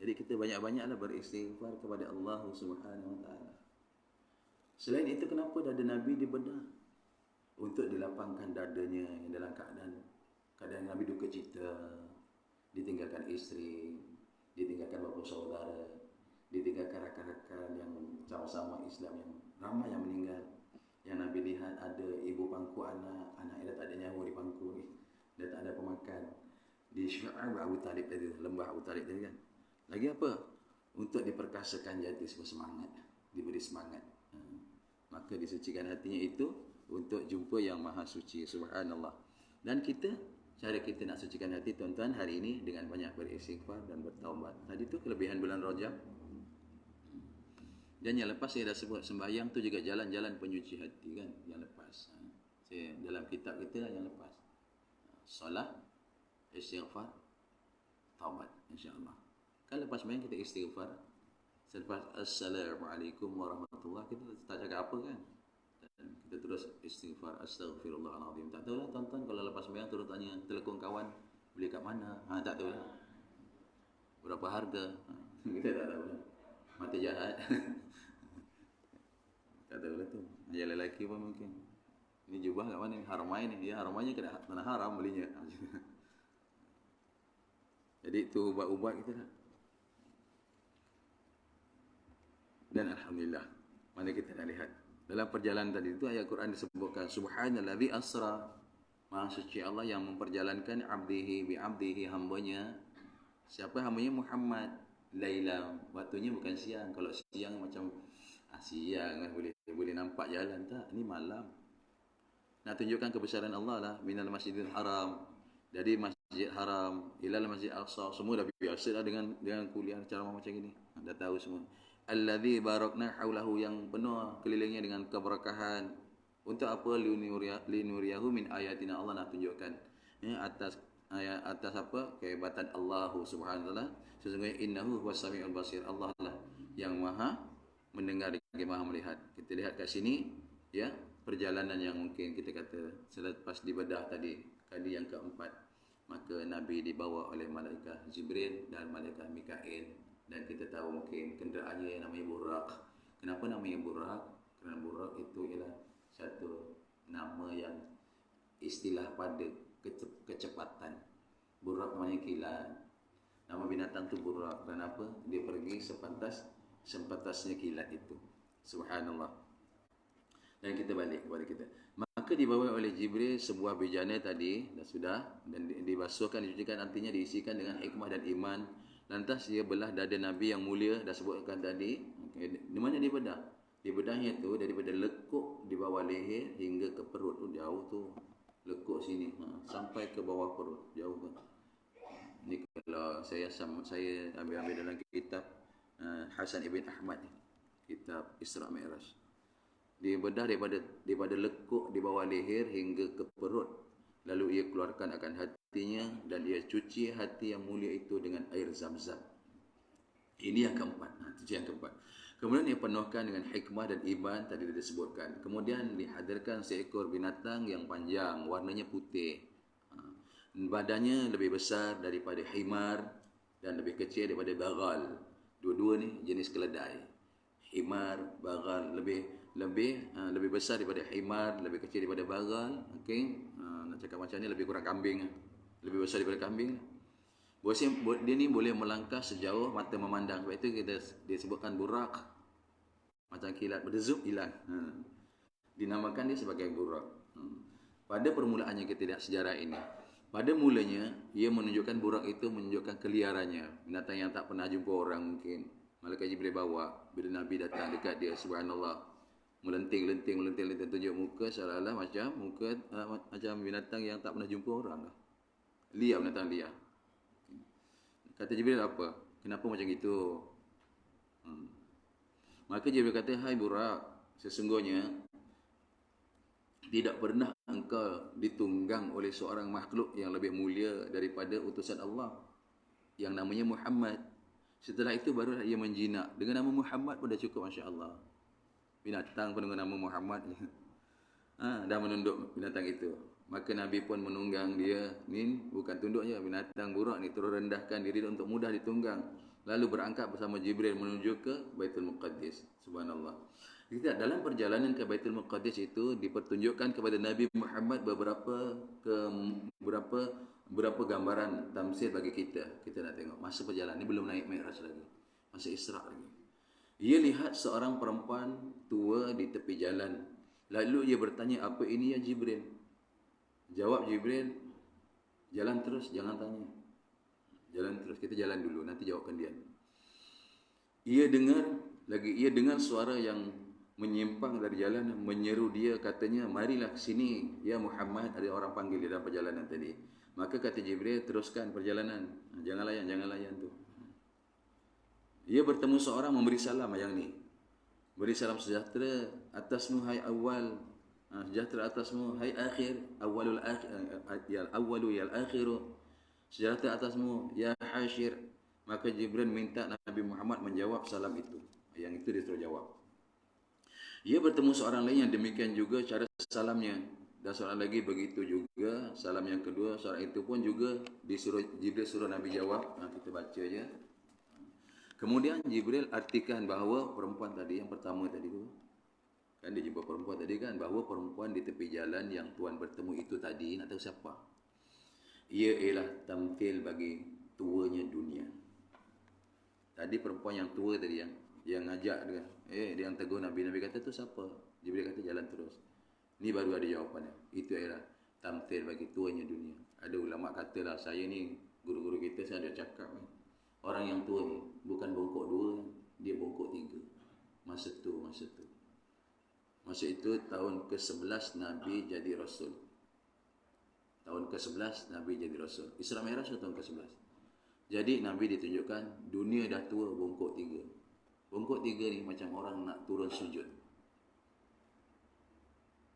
Jadi kita banyak-banyaklah beristighfar kepada Allah Subhanahu Wa Ta'ala. Selain itu, kenapa dada Nabi dibedah? Untuk dilapangkan dadanya yang dalam keadaan Nabi duka cita, ditinggalkan isteri, ditinggalkan bapa saudara, ditinggalkan rakan-rakan yang sama-sama Islam, yang ramai yang meninggal. Yang Nabi lihat ada ibu pangku anak yang dah tak ada nyawa di pangku ni, dah tak ada pemakan. Di Syu'ab Abu Talib tadi, lembah Abu Talib tadi kan. Lagi apa? Untuk diperkasakan jati semangat, diberi semangat. Maka disucikan hatinya itu untuk jumpa yang maha suci. Subhanallah. Dan kita, cara kita nak sucikan hati tuan-tuan hari ini dengan banyak beristighfar dan bertaubat. Tadi tu kelebihan bulan Rajab. Dan yang lepas saya dah sebut, sembahyang tu juga jalan-jalan penyuci hati kan. Yang lepas dalam kitab kita yang lepas, solat, istighfar, taubat, insya-Allah. Kan lepas sembahyang kita istighfar. Selepas Assalamualaikum warahmatullahi, kita tak cakap apa kan. Kita terus istighfar, astaghfirullahaladzim. Tak tahu lah tuan-tuan, kalau lepas sembahyang terus tanya telekong kawan beli kat mana, tak tahu lah. Berapa harga, kita tak tahu lah. Mata jahat. Tak tahu lah tu. Yang lelaki pun mungkin, ini jubah kat mana, Haramain ni. Ya, Haramainnya kena tanah haram belinya. Jadi tu ubat-ubat kita lah. Dan Alhamdulillah, mana kita nak lihat dalam perjalanan tadi itu, ayat Quran disebutkan Subhanallazi asra, maha suci Allah yang memperjalankan abdihi bi'abdihi, hambanya. Siapa hambanya? Muhammad. Laila, waktunya bukan siang. Kalau siang macam siang boleh nampak jalan, tak? Ini malam. Nak tunjukkan kebesaran Allah lah. Minal masjidil haram, dari masjid haram ilal masjid aqsa. Semua dah biasa dah dengan kuliah ceramah macam ini. Dah tahu semua. Allazi barakna haulahu, yang penuh kelilingnya dengan keberkahan. Untuk apa? Linuriyahu min ayatina, Allah nak tunjukkan atas apa? Kehebatan Allah Subhanahu wa taala. Sesungguhnya innahu huwas samiul basir, Allah lah yang maha mendengar lagi maha melihat. Kita lihat kat sini ya, perjalanan yang mungkin kita kata selepas dibedah tadi, kali yang keempat, maka Nabi dibawa oleh malaikat Jibril dan malaikat Mikail. Dan kita tahu mungkin kenderaannya yang namanya Burak. Kenapa namanya Burak? Kerana Burak itu ialah satu nama yang istilah pada kecepatan. Burak namanya kilat. Nama binatang tu Burak. Kenapa? Dia pergi sepantasnya kilat itu. Subhanallah. Dan kita balik kepada kita. Maka Maka dibawa oleh Jibril sebuah bejana tadi, dah sudah, dan dibasuhkan, dicucikan, artinya diisikan dengan hikmah dan iman. Lantas dia belah dada Nabi yang mulia, dah sebutkan tadi. Di mana dibedah? Dibedahnya tu daripada lekuk di bawah leher hingga ke perut tu, jauh tu. Lekuk sini, sampai ke bawah perut, jauh tu. Ni kalau saya ambil dalam kitab Hasan Ibn Ahmad ni, kitab Isra Mi'raj. Dia bedah daripada lekuk di bawah leher hingga ke perut. Lalu ia keluarkan akan hatinya dan ia cuci hati yang mulia itu dengan air Zam-Zam. Ini yang keempat. Itu yang keempat. Kemudian ia penuhkan dengan hikmah dan iman tadi disebutkan. Kemudian dihadirkan seekor binatang yang panjang, warnanya putih. Badannya lebih besar daripada himar dan lebih kecil daripada bagal. Dua-dua ni jenis keledai. Himar, bagal lebih besar daripada himar, lebih kecil daripada bagal. Okey, nak cakap macam ni lebih kurang kambing. Lebih besar daripada kambing. Dia ni boleh melangkah sejauh mata memandang. Sebab itu kita disebutkan burak. Macam kilat berdezup hilang. Dinamakan dia sebagai burak. Pada permulaannya kita lihat sejarah ini. Pada mulanya, ia menunjukkan burak itu menunjukkan keliarannya. Binatang yang tak pernah jumpa orang mungkin. Malaikat Jibril bawa. Bila Nabi datang dekat dia, subhanallah. Melenting, tunjuk muka seolah-olah macam binatang yang tak pernah jumpa orang. Liar, binatang liar. Kata Jibril apa? Kenapa macam itu? Maka Jibril kata, hai burak, sesungguhnya tidak pernah engkau ditunggang oleh seorang makhluk yang lebih mulia daripada utusan Allah yang namanya Muhammad. Setelah itu barulah ia menjinak. Dengan nama Muhammad pun dah cukup, Masya Allah. Binatang pun dengan nama Muhammad. Dah menunduk binatang itu. Maka Nabi pun menunggang dia. Ni bukan tunduknya, binatang burak ni terus rendahkan diri untuk mudah ditunggang. Lalu berangkat bersama Jibril menuju ke Baitul Muqaddis. Subhanallah. Kita dalam perjalanan ke Baitul Muqaddis itu dipertunjukkan kepada Nabi Muhammad beberapa gambaran tamsil bagi kita. Kita nak tengok masa perjalanan ni, belum naik Mi'raj lagi. Masa Isra lagi. Ia lihat seorang perempuan tua di tepi jalan. Lalu ia bertanya, apa ini ya Jibril? Jawab Jibril, jalan terus, jangan tanya. Jalan terus, kita jalan dulu, nanti jawabkan dia. Ia dengar suara yang menyimpang dari jalan, menyeru dia, katanya, marilah ke sini, ya Muhammad. Ada orang panggil dia dalam perjalanan tadi. Maka kata Jibril, teruskan perjalanan. Jangan layan tu. Ia bertemu seorang memberi salam yang ni. Beri salam sejahtera atasmu hai awal, sejahtera atasmu hai akhir, awwalu yal akhiru, sejahtera atasmu ya hasyir. Maka Jibril minta Nabi Muhammad menjawab salam itu. Yang itu dia terus jawab. Ia bertemu seorang lain yang demikian juga cara salamnya. Dan seorang lagi begitu juga salam yang kedua. Seorang itu pun juga Jibril suruh Nabi jawab. Kita baca je. Kemudian Jibril artikan bahawa perempuan tadi, yang pertama tadi tu, kan dia jumpa perempuan tadi kan, bahawa perempuan di tepi jalan yang Tuhan bertemu itu tadi, nak tahu siapa? Ia ialah tamthil bagi tuanya dunia. Tadi perempuan yang tua tadi yang ngajak dia, dia yang tegur Nabi. Nabi kata tu siapa? Jibril kata jalan terus. Ni baru ada jawapannya. Itu ialah tamthil bagi tuanya dunia. Ada ulama katalah, saya ni guru-guru kita saya ada cakap ni. Orang yang tua ni bukan bongkok dua, dia bongkok tiga. Masa tu. Masa itu tahun ke-11 Nabi jadi Rasul. Tahun ke-11 Nabi jadi Rasul. Isra Mi'raj tahun ke-11. Jadi Nabi ditunjukkan dunia dah tua, bongkok tiga. Bongkok tiga ni macam orang nak turun sujud.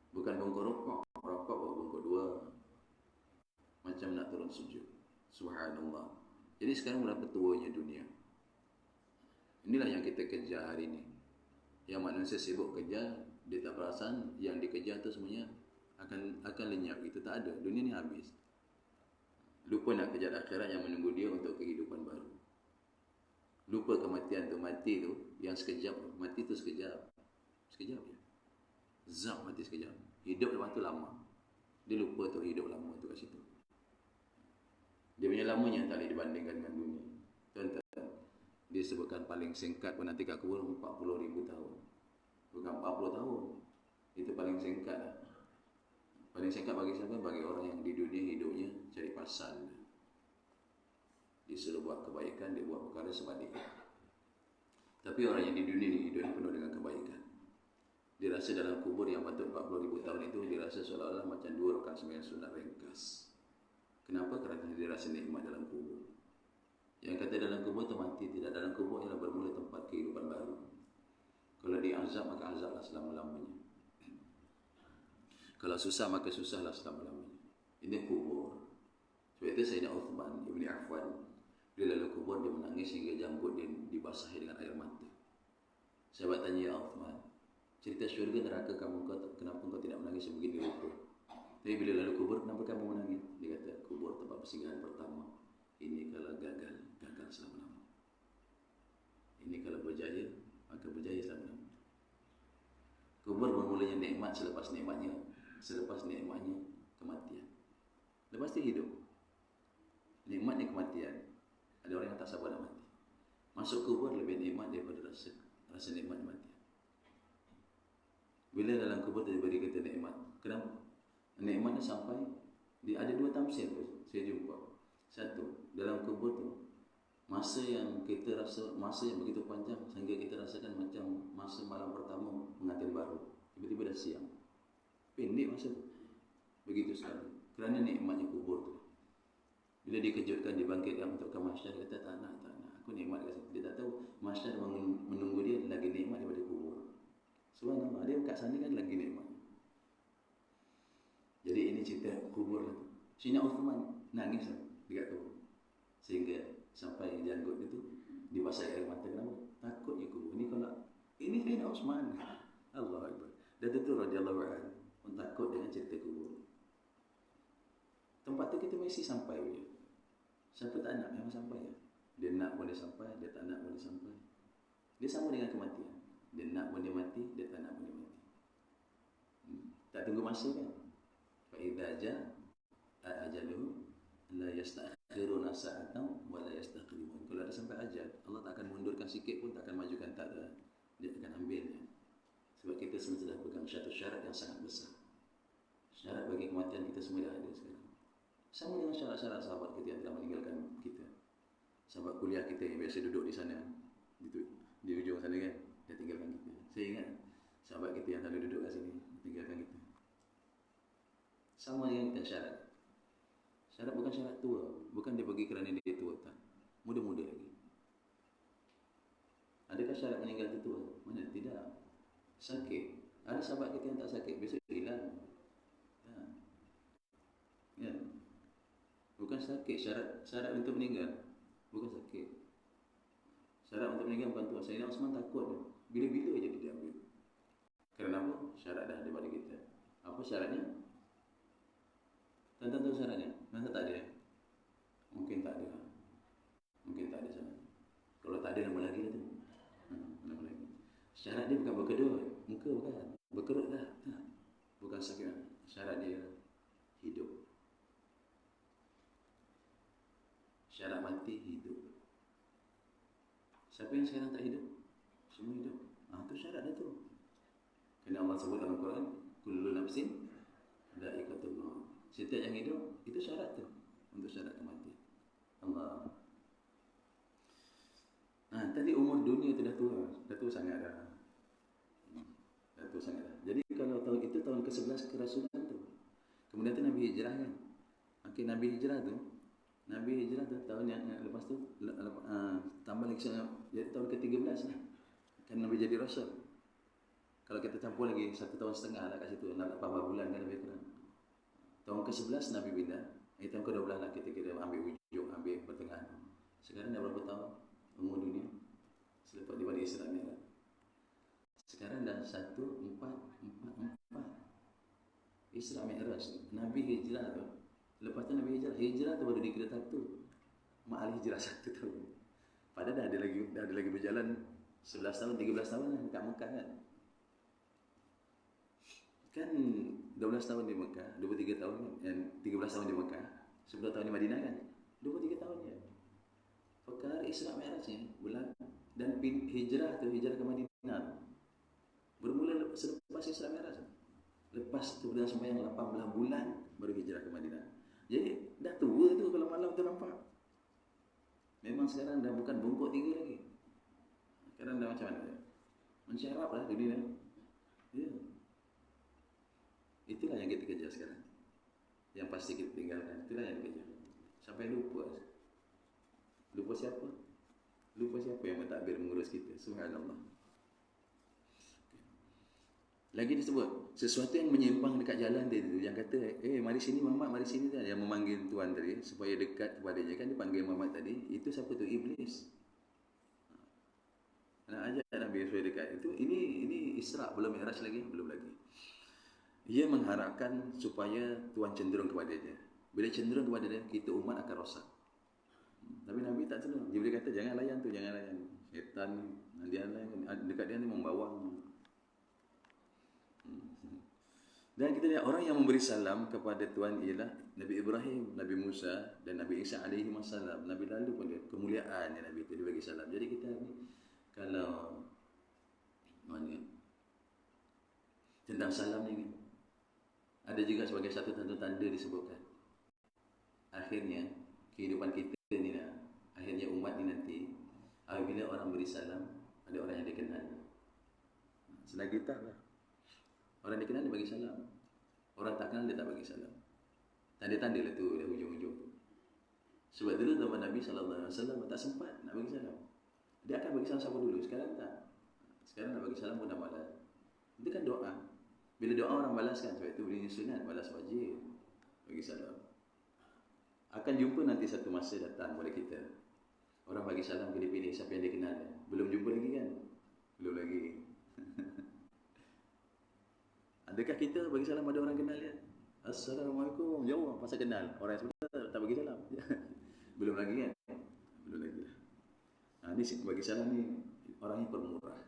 Bukan bongkok rokok. Rokok baru bongkok dua. Macam nak turun sujud. Subhanallah. Jadi sekarang berapa tuanya dunia. Inilah yang kita kejar hari ini. Yang manusia sibuk kejar, dia tak perasan yang dikejar tu semuanya akan lenyap. Itu tak ada. Dunia ni habis. Lupa nak kejar akhirat yang menunggu dia untuk kehidupan baru. Lupa kematian tu. Mati tu yang sekejap. Mati tu sekejap. Sekejap je. Zap, mati sekejap. Hidup lepas tu lama. Dia lupa tu hidup lama tu kat situ. Dia punya lamanya tak boleh dibandingkan dengan dunia. Tuan-tuan, dia sebutkan paling singkat pun nanti kat kubur 40,000 tahun. Bukan 40 tahun. Itu paling singkat lah. Paling singkat bagi siapa? Bagi orang yang di dunia hidupnya cari pasal. Disuruh buat kebaikan, dia buat perkara sebalik. Tapi orang yang di dunia ini hidupnya penuh dengan kebaikan. Dia rasa dalam kubur yang patut 40,000 tahun itu, dia rasa seolah-olah macam 2 rakaat sembahyang sunat ringkas. Kenapa? Kerana dia rasa nikmat dalam kubur. Yang kata dalam kubur itu mati, tidak. Dalam kubur ialah bermula tempat kehidupan baru. Kalau dia azab, maka azablah selama-lamanya. Kalau susah, maka susahlah selama-lamanya. Ini kubur. Sebab itu Sayyidina Uthman Ibn Affan, dia lalu kubur, dia menangis hingga janggut dia dibasahi dengan air mata. Sahabat tanya, ya Uthman, cerita syurga neraka kamu, kenapa engkau tidak menangis sebegini rupa? Tapi bila lalu kubur, kenapa kamu menangis? Dia kata, kubur tempat persinggahan pertama. Ini kalau gagal, gagal selama-lamanya. Ini kalau berjaya, maka berjaya selama-lamanya. Kubur bermulanya nikmat, selepas nikmatnya kematian. Lepas itu hidup. Nikmatnya kematian. Ada orang yang tak sabar nak mati. Masuk kubur lebih nikmat daripada rasa nikmat mati. Bila dalam kubur diberi kata nikmat, kenapa? Nikmatnya sampai ada 2 tamsil tu saya jumpa. Satu, dalam kubur tu masa yang kita rasa, masa yang begitu panjang sehingga kita rasakan macam masa malam pertama pengantin baru. Tiba-tiba dah siang. Pendek masa tu. Begitu sekali. Kerana nikmatnya kubur tu. Bila dikejutkan, dibangkitkan untuk ke mahsyar, dia kata tak nak. Aku nikmat kat situ. Dia tak tahu mahsyar menunggu dia lagi nikmat daripada kubur. Subhanallah, dia kat sana kan lagi nikmat. Jadi ini cerita kubur lah tu. Sayyidina Uthman nangis lah dekat tu. Sehingga sampai janggut itu dibasahi air mata. Kenapa? Takutnya kubur. Ini kalau ini Sayyidina Uthman. Allah Akbar. Dan tentu radhiyallahu anhu pun takut dengan cerita kubur. Tempat tu kita mesti sampai punya. Siapa tak nak memang sampai ya. Dia nak pun dia sampai, dia tak nak pun dia sampai. Dia sama dengan kematian. Dia nak pun dia mati, dia tak nak pun dia mati. Tak tunggu masa kan? Fa idza jaa ajaluhu la yastakhiruna sa'atan wa la yastaqdimun. Kalau dah sampai ajal, Allah tak akan mundurkan sikit pun, tak akan majukan, tak ada. Dia akan ambilnya. Sebab kita semua sudah pegang satu syarat yang sangat besar. Syarat bagi kematian kita semua dah ada sekarang. Sama dengan syarat-syarat sahabat kita yang telah meninggalkan kita. Sahabat kuliah kita yang biasa duduk di sana, di ujung sana kan, dia tinggalkan kita. Saya ingat sahabat kita yang selalu duduk kat sini, tinggalkan kita. Sama dengan kita syarat. Syarat bukan syarat tua, bukan dia pergi kerana dia tua, tak. Muda-muda lagi. Adakah syarat meninggal itu tua? Mana? Tidak. Sakit. Ada sahabat kita yang tak sakit, besok hilang. Ya. Bukan sakit, syarat untuk meninggal. Bukan sakit. Syarat untuk meninggal bukan tua. Sayyidina Uthman takut dia. Bila-bila je dia diambil. Kerana apa? Syarat dah ada pada kita. Apa syaratnya? Tuan-tuan tahu syaratnya? Masa tak ada? Mungkin tak ada. Mungkin tak ada syarat. Kalau tak ada, nama lagi lah tu. Nama lagi. Syarat dia bukan berkedut. Muka bukan. Berkerut tak. Bukan sakit. Syarat dia hidup. Syarat mati hidup. Siapa yang sekarang tak hidup? Semua hidup. Itu syarat dia tu. Kerana Allah sebut dalam Quran, kullu nafsin dha'iqatul maut. Setiap yang hidup, itu syarat tu. Untuk syarat kematian. Allah. Tadi umur dunia tu dah tua. Dah tua sangat dah. Dah tua sangat dah. Jadi kalau tahun itu tahun ke-11 kerasulan tu. Kemudian tu Nabi hijrah kan. Nabi hijrah tu tahun yang lepas tu tambah lagi jadi tahun ke-13 lah. Kan Nabi jadi Rasul. Kalau kita campur lagi 1 tahun setengah lah kat situ, 18 bulan kan lebih kurang. Tahun ke-11 Nabi pindah. Tahun ke-12 lah kita ambil ujung, ambil pertengahan. Sekarang dah berapa tahun umur dunia? Selepas daripada Isra Mi'raj. Sekarang dah 1444. Isra Mi'raj. Nabi hijrah tu. Lepas tu Nabi hijrah tu baru dikira 1. Ma'al hijrah 1 tahun. Padahal dah ada lagi berjalan 11 tahun, 13 tahun lah dekat Mekah kan. Kan 12 tahun di Mekah, 23 tahun kan, 13 tahun di Mekah, 10 tahun di Madinah kan. 23 tahun je. Perkara Isra Mi'raj ni bulan dan hijrah ke Madinah bermula selepas Isra Mi'raj. Lepas Lepas tu dia sembahyang 18 bulan baru hijrah ke Madinah. Jadi dah tua tu kalau malam tu nampak. Memang sekarang dah bukan bungkuk tinggi lagi. Sekarang dah macam mana? Mensyarap lah dunia. Ya. Itulah yang kita kejar sekarang. Yang pasti kita tinggalkan. Itulah yang kita kejar. Sampai lupa. Lupa siapa? Lupa siapa yang mentadbir mengurus kita. Subhanallah. Lagi disebut sesuatu yang menyimpang dekat jalan dia tu, yang kata mari sini Muhammad, mari sini tu, yang memanggil tuan tadi supaya dekat kepadanya, kan dia panggil Muhammad tadi, itu siapa tu? Iblis. Nak ajak Nabi supaya dekat itu. Ini Isra, belum Mi'raj lagi, belum lagi. Ia mengharapkan supaya tuan cenderung kepada dia. Bila cenderung kepada dia, kita umat akan rosak. Tapi Nabi tak cenderung. Dia boleh kata jangan layan tu, jangan layan. Syaitan dia layan, dekat dia ni membawang. Dan kita lihat orang yang memberi salam kepada Tuhan ialah Nabi Ibrahim, Nabi Musa dan Nabi Isa alaihi wasallam. Nabi lalu pun dia kemuliaan yang Nabi itu dia bagi salam. Jadi kita ni kalau mana tentang salam ni ada juga sebagai satu tanda-tanda disebutkan. Akhirnya kehidupan kita ni lah, akhirnya umat ni nanti apabila orang beri salam ada orang yang dia kenal. Selagi tak lah. Orang dia kenal dia bagi salam. Orang tak kenal dia tak bagi salam. Tanda-tanda lah tu dah hujung-hujung. Sebab dulu zaman Nabi SAW tak sempat nak bagi salam. Dia akan bagi salam siapa dulu. Sekarang tak. Sekarang nak bagi salam pun dah malas. Itu kan doa. Bila doa orang balas kan. Sebab itu beri sunat, balas wajib. Bagi salam. Akan jumpa nanti satu masa datang pada kita. Orang bagi salam pilih-pilih siapa yang dia kenal. Belum jumpa lagi kan? Belum lagi. Adakah kita bagi salam pada orang kenal dia? Assalamualaikum. Jawab pasal kenal. Orang yang sebenarnya tak bagi salam. Belum lagi kan? Belum lagi. Ini bagi salam ni orang yang pemurah.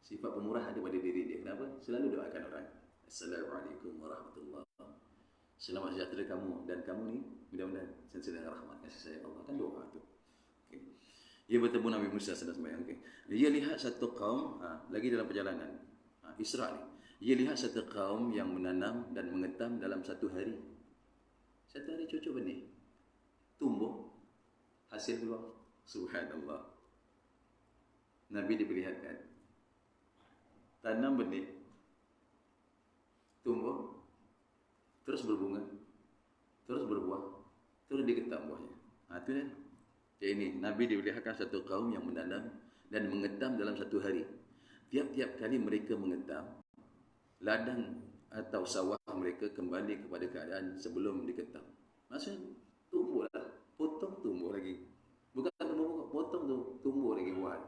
Sifat pemurah ada pada diri dia. Kenapa? Selalu doakan orang. Assalamualaikum warahmatullahi wabarakatuh. Selamat sejahtera kamu dan kamu ni mudah-mudahan sentiasa dengan rahmat kasih sayang Allah. Kan doa tu. Okay. Ia bertemu Nabi Musa sedang sembahyang. Okay. Dia lihat satu kaum lagi dalam perjalanan. Isra ni. Ia lihat satu kaum yang menanam dan mengetam dalam satu hari. Satu hari cucuk benih. Tumbuh. Hasil keluar. Subhanallah. Nabi diperlihatkan. Tanam benih. Tumbuh. Terus berbunga. Terus berbuah. Terus diketam buahnya. Itu kan. Ini. Nabi diperlihatkan satu kaum yang menanam dan mengetam dalam satu hari. Tiap-tiap kali mereka mengetam, ladang atau sawah mereka kembali kepada keadaan sebelum diketam. Maksudnya tumbuhlah, potong tumbuh lagi. Bukan tumbuh, potong tu tumbuh lagi buat.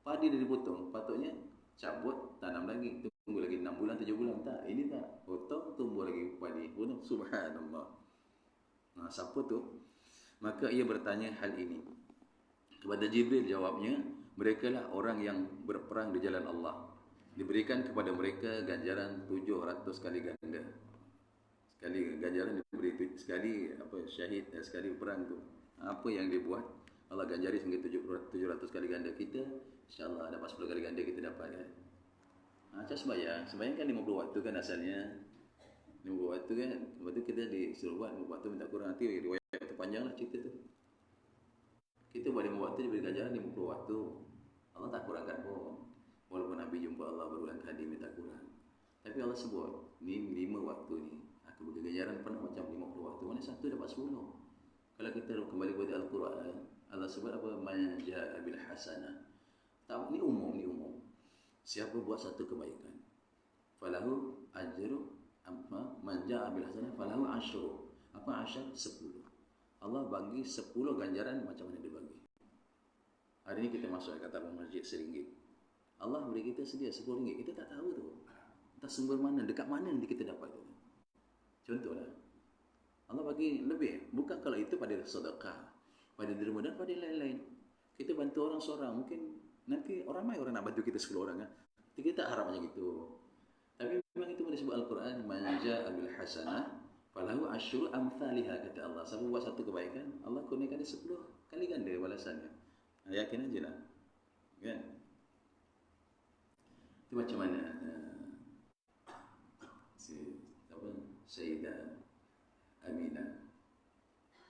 Padi dah dipotong, patutnya cabut, tanam lagi, tunggu lagi 6 bulan, 7 bulan. Tak, ini tak. Potong, tumbuh lagi padi. Potong, subhanallah. Siapa tu? Maka ia bertanya hal ini. Kepada Jibril jawabnya, mereka lah orang yang berperang di jalan Allah. Diberikan kepada mereka ganjaran 700 kali ganda. Sekali ganjaran diberi sekali syahid dan sekali perang tu. Apa yang dia buat, Allah ganjari sehingga 700 kali ganda. Kita insya-Allah dapat 10 kali ganda kita dapat kan. Macam sembahyang kan 50 waktu kan asalnya. 50 waktu kan. Lepas tu kita disuruh buat 50 waktu minta kurang, nanti riwayat tu panjanglah cerita tu. Kita buat 5 waktu diberi ganjaran 50 waktu. Allah tak kurangkan pun. Walaupun Nabi jumpa Allah berulang kali minta kurang. Tapi Allah sebut, ni 5 waktu ni. Aku beri ganjaran penuh macam 50 waktu. Mana satu dapat 10. Kalau kita kembali kepada Al-Quran, Allah sebut apa? Man ja'a bil hasanah. Ni umum. Siapa buat satu kebaikan, falahu ajru man ja'a bil hasanah falahu asyru. Apa asyar? 10. Allah bagi 10 ganjaran macam mana dia bagi. Hari ini kita masuk kata masjid RM1. Allah beri kita sedia RM10. Kita tak tahu tu. Entah sumber mana, dekat mana nanti kita dapat tu. Contohlah. Allah bagi lebih. Bukan kalau itu pada sedekah, pada derma dan pada lain-lain. Kita bantu orang seorang, mungkin nanti ramai orang nak bantu kita 10 orang kan. Kita tak harap macam itu. Tapi memang itu disebut Al-Quran, man ja'a bil hasanah falahu asyru amsalihha, kata Allah. Siapa buat satu kebaikan, Allah kurniakan dia 10 kali ganda balasannya. Yakin aja lah. Kan? Itu macam mana? Sayyidah Aminah,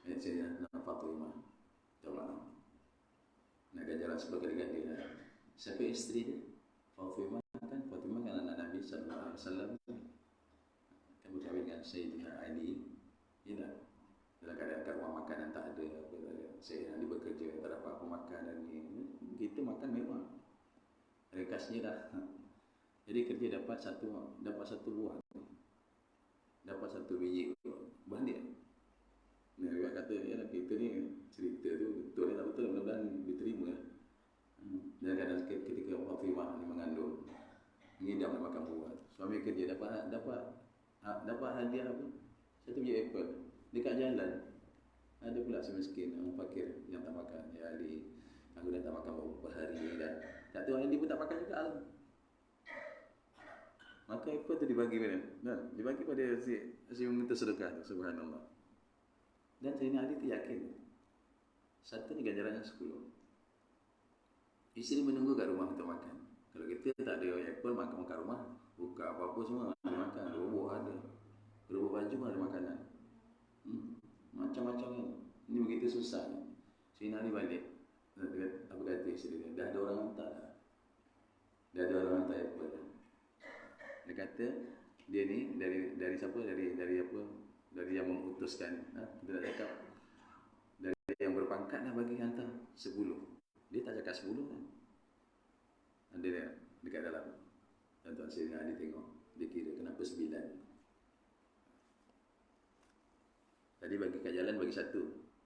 Sayyidah Fatimah, tolong nak ganjaran sebagai gantinya. Siapa isteri dia? Fatimah kan anak Nabi sallallahu alaihi wasallam. Kan berkahwin dengan Sayyidina Ali. Ina dalam keadaan kat rumah makanan tak ada, Sayyidina Ali bekerja, tak dapat apa makan dan ni. Kita makan mewah. Rekasnya dah. Jadi kerja dapat satu buah. Dapat satu biji balik. Nah, dia kata ya kita ni cerita tu betul tak betul, mudah-mudahan diterima. Dan kadang ketika Fatimah ni mengandung, ngidam nak makan buah. Suami kerja dapat hadiah apa? Satu biji apple. Dekat jalan ada pula si miskin, orang fakir yang tak makan. Ya Ali, aku dah tak makan beberapa hari dah. Tak tahu yang dia pun tak makan juga lah. Maka apple tu dibagi mana? Nah, dibagi pada si meminta sedekah tu, subhanallah. Dan Sayyidina Ali tu yakin satu ni ganjarannya 10. Isteri menunggu kat rumah untuk makan. Kalau kita tak ada apple, makan kat rumah, buka apa-apa semua ada makan. Robok ada, robok baju ada makanan. Macam-macam ni. Ini begitu susah ni. Sayyidina Ali balik. Apa kata isteri dia? Dah ada orang hantar dah. Dah ada orang hantar apple. Dia kata dia ni dari siapa? Dari apa? Dari yang memutuskan. Kita nak cakap dari yang berpangkat dah bagi hantar 10. Dia tak cakap 10 kan. Ada dia dekat dalam. Dan Tuan Sayyidina Ali tengok. Dia kira kenapa 9. Tadi bagi kat jalan bagi 1.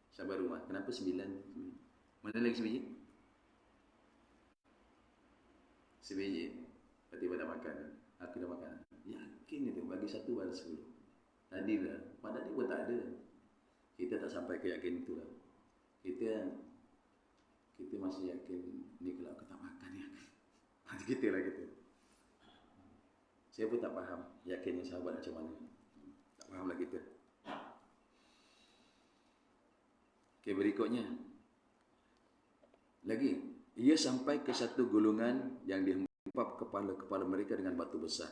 Sahabat rumah. Kenapa 9? Mana lagi sebiji? Sebiji. Tiba-tiba dah makan. Aku dah makan. Yakin itu. Bagi 1 balas 10. Tadi lah. Padahal dia pun tak ada. Kita tak sampai ke yakin itulah. Kita masih yakin ni kalau aku tak makan ni. Kita lah kita. Saya pun tak faham yakinnya sahabat macam mana. Tak faham lah kita. Okey, berikutnya. Lagi, ia sampai ke satu golongan yang dihempap kepala-kepala mereka dengan batu besar.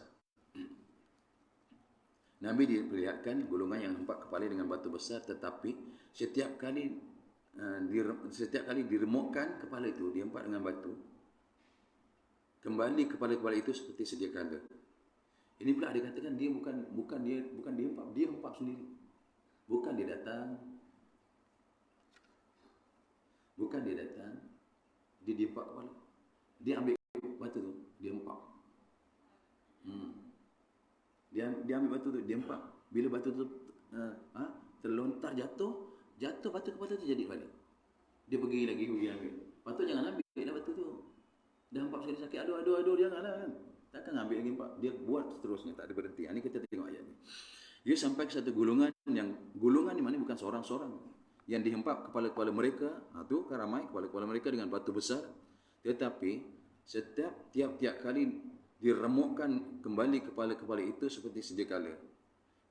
Nabi diperlihatkan golongan yang hempap kepala dengan batu besar, tetapi setiap kali diremukkan kepala itu, dihempap dengan batu, kembali kepala-kepala itu seperti sedia kala. Ini pula dia katakan dia bukan dihempap, dia hempap sendiri. Bukan dia datang, dia dihempap kepala. Dia ambil batu tu, dia hempap. Dia ambil batu tu, dia hempap. Bila batu tu terlontar jatuh batu kepala tu jadi balik. Dia pergi lagi ambil. Patut jangan ambil lah batu tu. Dah hempap sekali sakit. Aduh janganlah kan. Takkan ambil lagi hempap. Dia buat seterusnya, tak ada berhenti. Ini kita tengok ayat ni. Dia sampai ke satu golongan ni mana bukan seorang-seorang yang dihempap kepala-kepala mereka, tu kan ramai kepala-kepala mereka dengan batu besar, tetapi tiap-tiap kali diremukkan kembali kepala-kepala itu seperti sedia kala,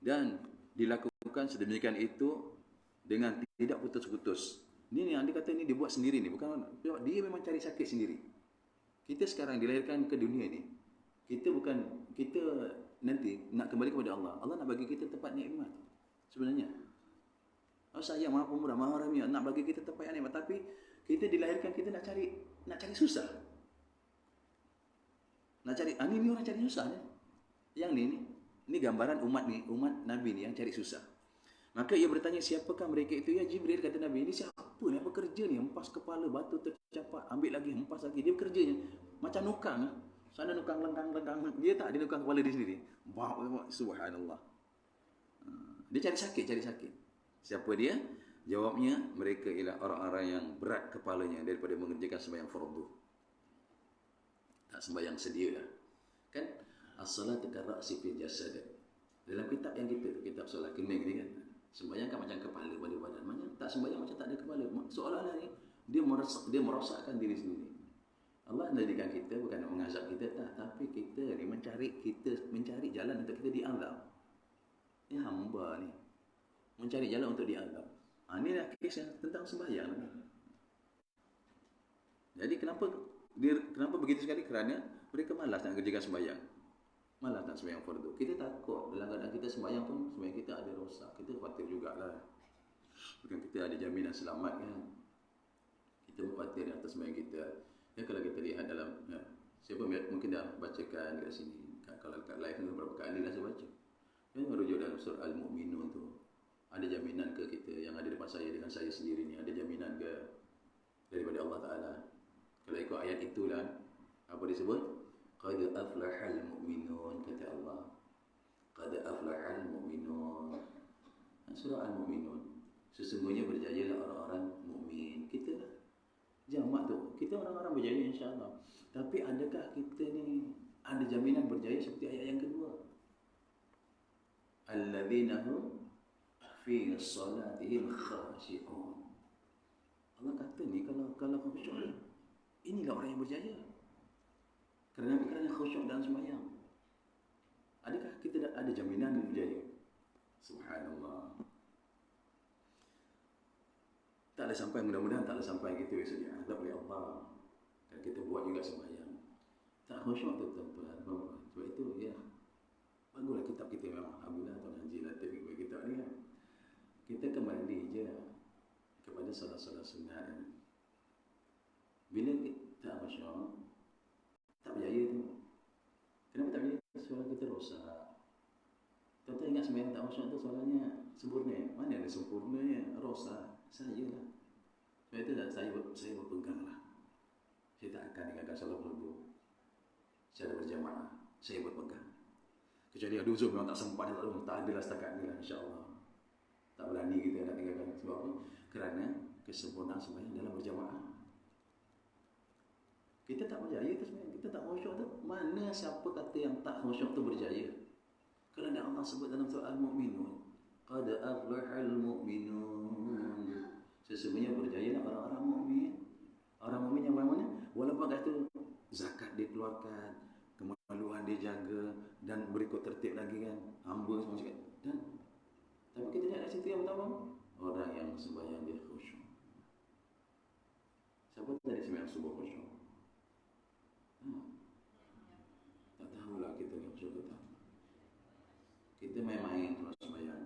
dan dilakukan sedemikian itu dengan tidak putus-putus. Ini yang dia kata ni dia buat sendiri ni, bukan dia memang cari sakit sendiri. Kita sekarang dilahirkan ke dunia ni, kita nanti nak kembali kepada Allah. Allah nak bagi kita tempat nikmat sebenarnya. Sayang Maha Pemurah, Maha Rahim, nak bagi kita tempat yang nikmat, tapi kita dilahirkan kita nak cari susah. Nak cari ini orang cari susah ni. Yang ni gambaran umat Nabi ni yang cari susah. Maka ia bertanya, siapakah mereka itu? Ya Jibril, kata Nabi, ini siapa ni? Apa kerja ni? Hempas kepala, batu tercapat, ambil lagi, hempas lagi. Dia kerjanya macam nukang. Sana nukang lengkang. Dia tak, dia nukang kepala dia sendiri. Subhanallah. Dia cari sakit. Siapa dia? Jawabnya, mereka ialah orang-orang yang berat kepalanya daripada mengerjakan sembahyang fardu. Tak sembahyang sedia lah. Kan? As-salatu karra'si fil jasad. Dalam kitab yang kitab solat kening ni kan. Sembahyang kan macam kepala pada badan. Macam tak sembahyang macam tak ada kepala. Seolah-olah ni dia merosakkan diri sendiri. Allah menjadikan kita bukan nak mengazab kita tak, tapi kita ni mencari jalan untuk kita diazab. Ni hamba ni mencari jalan untuk diazab. Ini adalah kisah tentang sembahyang. Jadi kenapa begitu sekali? Kerana mereka malas nak kerjakan sembahyang. Malah tak sembahyang fardu. Kita takut dalam keadaan kita sembahyang pun sembahyang kita ada rosak. Kita khawatir jugalah. Bukan kita ada jaminan selamat kan. Kita khawatir atas sembahyang kita. Ya, kalau kita lihat dalam siapa mungkin dah bacakan kat sini. Kalau kat live ni berapa kali dah saya baca. Yang merujuk dalam surah Al-Mu'minun tu. Ada jaminan ke kita yang ada depan saya dengan saya sendiri ni? Ada jaminan ke daripada Allah Ta'ala? Kalau ikut ayat itulah, apa disebut? Qad aflahal mu'minun, kata Allah. Qad aflahal mu'minun. Surah Al-Mu'minun. Sesungguhnya berjayalah orang-orang mukmin. Kita lah. Jamak tu. Kita orang-orang berjaya insya-Allah. Tapi adakah kita ni ada jaminan berjaya seperti ayat yang kedua? Alladzina hum fi salatihim khashi'un. Allah kata ni kalau khusyuk ni, inilah orang yang berjaya. Kerana khusyuk dalam sembahyang. Adakah kita ada jaminan berjaya? Subhanallah. Tak ada sampai, mudah-mudahan tak ada sampai kita besok diazab oleh Allah. Dan kita buat juga sembahyang. Tak khusyuk tu tuan-tuan. Sebab itu ya, baguslah kitab kita memang. Alhamdulillah Tuan Haji Latif buat kitab ni kan. Kita kembali je kepada solat-solat sunat. Bila kita tak khusyuk, tak berjaya tu. Kenapa tak berjaya? Solat kita rosak. Tuan-tuan ingat sembahyang tak khusyuk tu solatnya sempurna. Mana ada sempurnanya? Rosak. Sajalah. Sebab itu saya berpegang lah. Saya tak akan tinggalkan solat fardu secara berjamaah. Saya berpegang. Kecuali ada uzur memang tak sempat, tak adalah setakat ni lah, insya-Allah. Tak berani kita nak tinggalkan. Sebab apa? Kerana kesempurnaan sembahyang dalam berjamaah. Kita tak berjaya tu sembahyang, kita tak khusyuk tu. Mana siapa kata yang tak khusyuk tu berjaya? Kerana Allah sebut dalam surah Al-Mu'minun, qad aflahal mu'minun. Sesungguhnya berjaya orang-orang mukmin. Orang mukmin yang mana? Walaupun kata zakat dia keluarkan, kemaluan dia jaga, dan berikut tertib lagi kan, hamba semua cakap. Dan tapi kita lihat kat situ yang pertama, orang yang sembahyang dia khusyuk. Siapa tadi sembahyang subuh khusyuk? Tak tahulah kita ni khusyuk ke tak. Kita main-main terus sembahyang.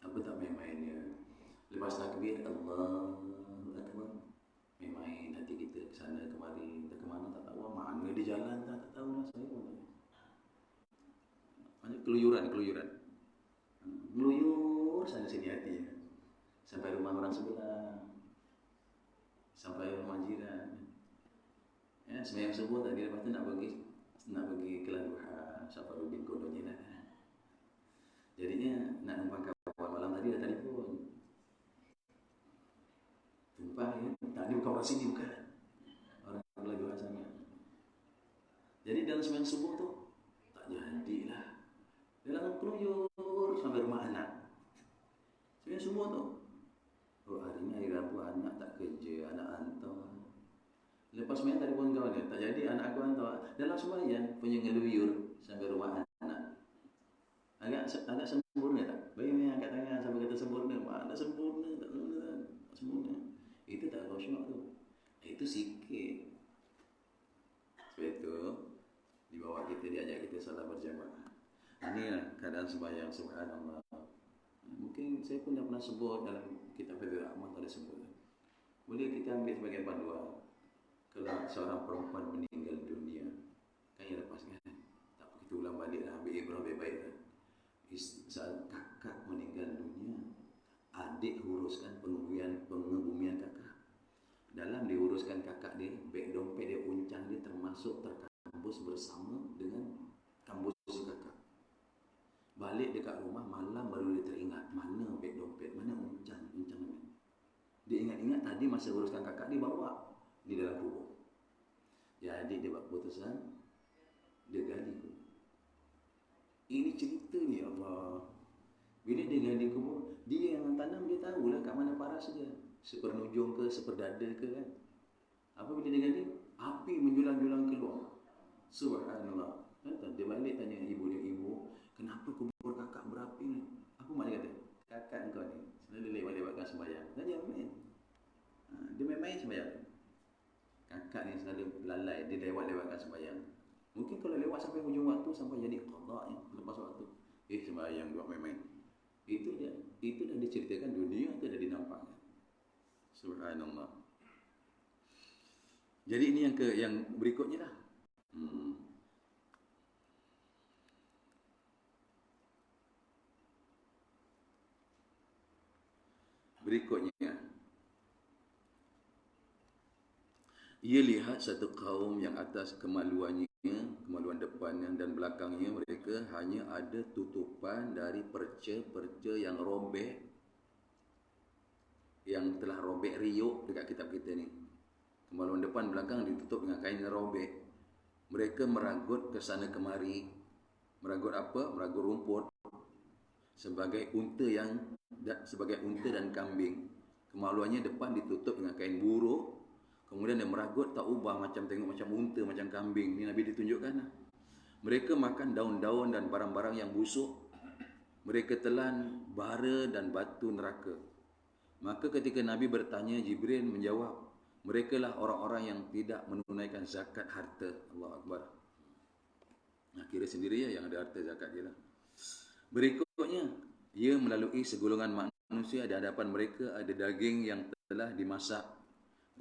Apa tak main-mainnya? Lepas takbir Allahu Akbar, main-main hati kita ke sana kemari, tak ke mana tak tahu, mana di jalan tak tahu lah saya pun. Banyak keluyuran. Geluyur sana sini hati. Sampai rumah orang sebelah. Sampai rumah jiran. Ya, sembahyang subuh tadi lepas tu nak pergi kelas duha, Safaruddin kononnya lah. Jadinya nak numpang kawan malam tadi dah telefon. Tumpah ya, tak ni bukan orang sini, bukan orang kelas duha sana. Jadi dalam sembahyang subuh tu tak jadilah. Dalam keluyur sampai rumah anak. Sembahyang subuh tu, oh hari ni hari Rabu, anak tak kerja, anak hantar. Lepas sembahyang telefon kawan dia, tak jadi anak aku hantar. Dalam sembahyang punya ngeluyur sampai rumah anak. Agak sempurna tak? Bagi ni angkat tangan sampai kata sempurna. Mana sempurna? Tak sempurna. Itu tak khusyuk tu. Itu sikit. Sebab itu dibawa kita, diajak kita solat berjamaah. Inilah keadaan sembahyang, subhanallah. Mungkin saya pun dah pernah sebut dalam kitab Fadhil Amal, ada sebut. Boleh kita ambil sebagai panduan. Kalau seorang perempuan meninggal dunia, kan yang lepas kan, tak begitu ulang balik lah, ambil ibrah baik-baik lah. Saat kakak meninggal dunia, adik uruskan pengebumian kakak. Dalam diuruskan kakak dia, beg dompet dia, uncang dia termasuk terkambus bersama dengan kambus kakak. Balik dekat rumah malam baru dia teringat, mana beg dompet, mana uncang ni. Dia ingat-ingat tadi masa uruskan kakak dia bawa di dalam kubur. Jadi dia buat keputusan, dia gali kubur. Ini cerita ni Allah. Bila dia gali kubur, dia yang tanam, dia tahulah kat mana paras dia. Sepernujung ke, seperdada ke kan. Apa bila dia gali? Api menjulang-julang keluar. Subhanallah. Dia balik tanya ibu dia, ibu, kenapa kubur kakak berapi ni? Apa mak dia kata? Kakak engkau ni selalu lewat-lewatkan sembahyang. Dia main. Dia main-main sembahyang. Kakak ni selalu lalai, dia lewat-lewatkan sembahyang. Mungkin kalau lewat sampai hujung waktu, sampai jadi qada ya, lepas waktu. Sembahyang buat main-main. Itu dah diceritakan dunia, itu dah dinampakkan. Subhanallah. Jadi ini yang berikutnya lah. Berikutnya, ia lihat satu kaum yang atas kemaluan depannya dan belakangnya mereka hanya ada tutupan dari perca-perca yang robek, yang telah robek riuk dekat kitab kita ni. Kemaluan depan belakang ditutup dengan kain yang robek. Mereka meragut ke sana kemari. Meragut apa? Meragut rumput sebagai unta dan kambing. Kemaluannya depan ditutup dengan kain buruk. Kemudian dia meragut tak ubah, macam tengok macam unta, macam kambing. Ini Nabi ditunjukkan. Mereka makan daun-daun dan barang-barang yang busuk. Mereka telan bara dan batu neraka. Maka ketika Nabi bertanya, Jibril menjawab, mereka lah orang-orang yang tidak menunaikan zakat harta. Allahu Akbar. Nah, kira sendiri ya yang ada harta zakat dia lah. Berikutnya, ia melalui segolongan manusia, di hadapan mereka ada daging yang telah dimasak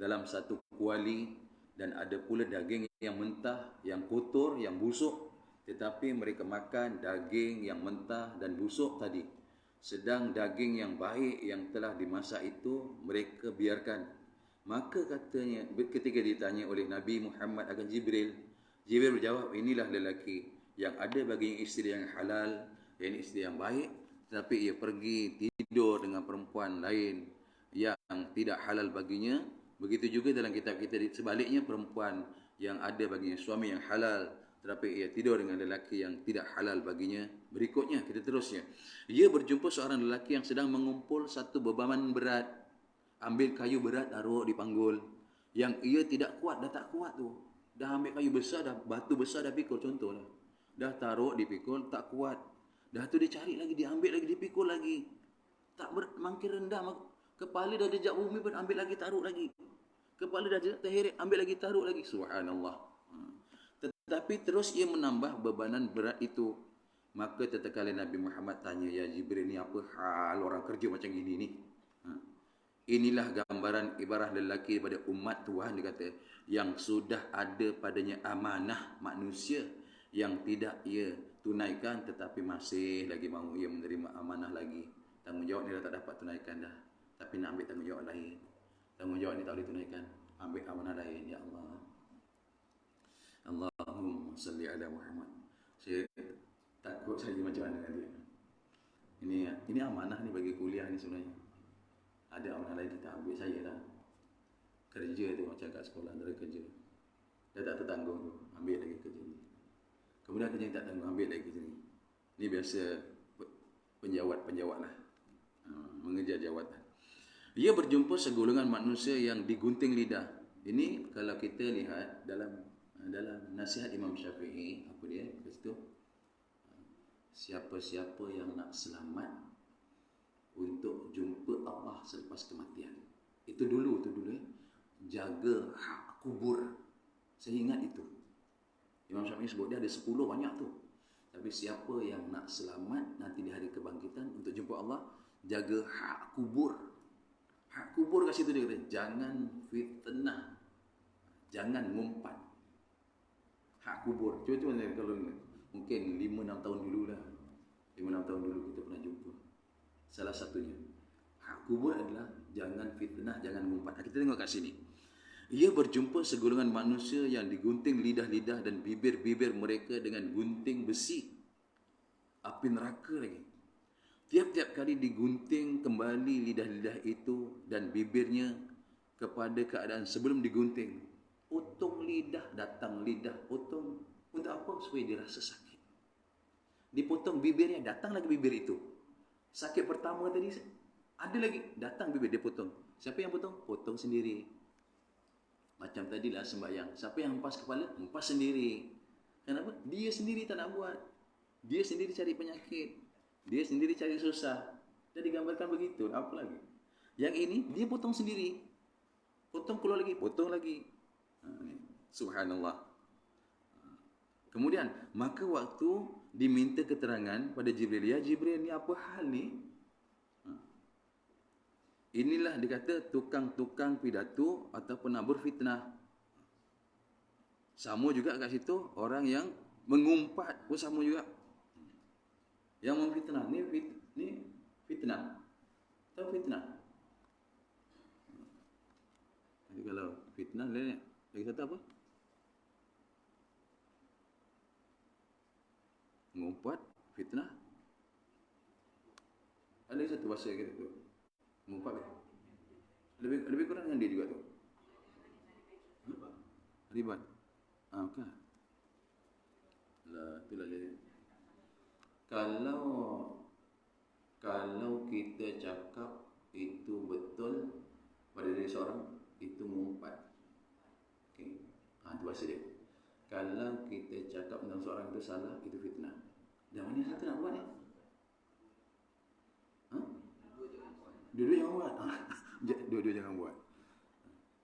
dalam satu kuali, dan ada pula daging yang mentah, yang kotor, yang busuk. Tetapi mereka makan daging yang mentah dan busuk tadi. Sedang daging yang baik yang telah dimasak itu mereka biarkan. Maka katanya, ketika ditanya oleh Nabi Muhammad akan Jibril berjawab, inilah lelaki yang ada baginya isteri yang halal, yang isteri yang baik, tetapi ia pergi tidur dengan perempuan lain yang tidak halal baginya. Begitu juga dalam kitab kita sebaliknya, perempuan yang ada baginya suami yang halal, tetapi ia tidur dengan lelaki yang tidak halal baginya. Berikutnya, kita terusnya. Ia berjumpa seorang lelaki yang sedang mengumpul satu beban berat. Ambil kayu berat, taruh di panggul. Yang ia tidak kuat, dah tak kuat tu. Dah ambil kayu besar, dah batu besar dah pikul, contohlah. Dah taruh dipikul, tak kuat. Dah tu dia cari lagi, dia ambil lagi, dipikul lagi. Tak makin rendah, kepala dah jejak bumi pun ambil lagi, taruh lagi. Kepala dah jejak terheret, ambil lagi, taruh lagi. Subhanallah. Tetapi terus ia menambah bebanan berat itu. Maka tatkala Nabi Muhammad tanya, ya Jibril, ni apa hal orang kerja macam ini ni? Inilah gambaran ibarat lelaki daripada umat Tuhan, dia kata, yang sudah ada padanya amanah manusia yang tidak ia tunaikan, tetapi masih lagi mahu ia menerima amanah lagi. Tanggungjawab ni dah tak dapat tunaikan dah, tapi nak ambil tanggungjawab lain. Tanggungjawab ni tak boleh tunaikan, ambil amanah lain. Ya Allah, Allahumma salli ala Muhammad. Saya takut saya macam mana dengan dia. Ini amanah ni bagi kuliah ni sebenarnya. Ada amanah lain kita ambil, saya lah. Kerja tu macam kat sekolah, antara kerja. Dah tak tertanggung tu, ambil lagi kerja ni. Kemudian kerja yang tak tanggung, ambil lagi kerja ni. Ini biasa penjawat lah. Mengejar jawatan. Ia berjumpa segolongan manusia yang digunting lidah. Ini kalau kita lihat dalam nasihat Imam Syafi'i, apa dia? Kat situ, siapa-siapa yang nak selamat untuk jumpa Allah selepas kematian. Itu dulu jaga hak kubur. Saya ingat itu. Imam Syafi'i sebut dia ada 10 banyak tu. Tapi siapa yang nak selamat nanti di hari kebangkitan untuk jumpa Allah, jaga hak kubur. Hak kubur kat situ dia kata, jangan fitnah, jangan ngumpat. Hak kubur. Cuba kalau mungkin 5-6 tahun dulu lah. 5-6 tahun dulu kita pernah jumpa. Salah satunya, hak kubur adalah jangan fitnah, jangan ngumpat. Kita tengok kat sini. Ia berjumpa segolongan manusia yang digunting lidah-lidah dan bibir-bibir mereka dengan gunting besi, api neraka lagi. Tiap-tiap kali digunting kembali lidah-lidah itu dan bibirnya kepada keadaan sebelum digunting. Potong lidah, datang lidah, potong. Untuk apa? Supaya dia rasa sakit. Dipotong bibirnya, datang lagi bibir itu. Sakit pertama tadi, ada lagi, datang bibir, dia potong. Siapa yang potong? Potong sendiri. Macam tadilah sembahyang. Siapa yang hempas kepala? Hempas sendiri. Kenapa? Dia sendiri tak nak buat. Dia sendiri cari penyakit. Dia sendiri cari susah. Jadi digambarkan begitu. Apa lagi? Yang ini, dia potong sendiri. Potong keluar lagi, potong lagi. Subhanallah. Kemudian, maka waktu diminta keterangan pada Jibril, ya Jibril ni apa hal ni? Inilah dikata tukang-tukang pidato atau penabur fitnah. Sama juga kat situ orang yang mengumpat pun sama juga. Yang memfitnah ni fitnah. Tahu fitnah? Jadi kalau fitnah lagi kata apa? Mengumpat, fitnah. Ada satu bahasa gitu. Mengumpat. Lebih kurang dengan dia juga tu. Ribat. Kan? Lah, itulah jadi. Kalau kita cakap itu betul pada diri seorang, itu mengumpat. Okey. Itu bahasa dia. Kalau kita cakap tentang seorang itu salah, itu fitnah. Dan mana satu nak buat ni? Dua-dua jangan buat. Dua-dua jangan buat.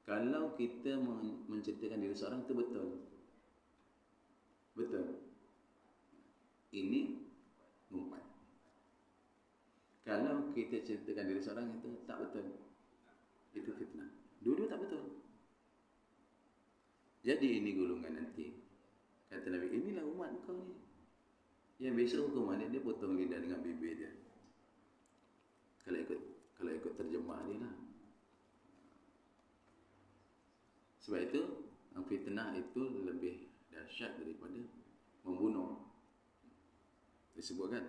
Kalau kita menceritakan diri seorang itu betul. Betul. Ini mengumpat. Kalau kita ceritakan diri seorang itu tak betul, itu fitnah. Dua-dua tak betul. Jadi ini golongan nanti. Kata Nabi, inilah umat kau ni. Yang biasa hukuman dia potong lidah dengan bibir dia. Kalau ikut terjemah dia lah. Sebab itu, fitnah itu lebih dahsyat daripada membunuh. Disebutkan.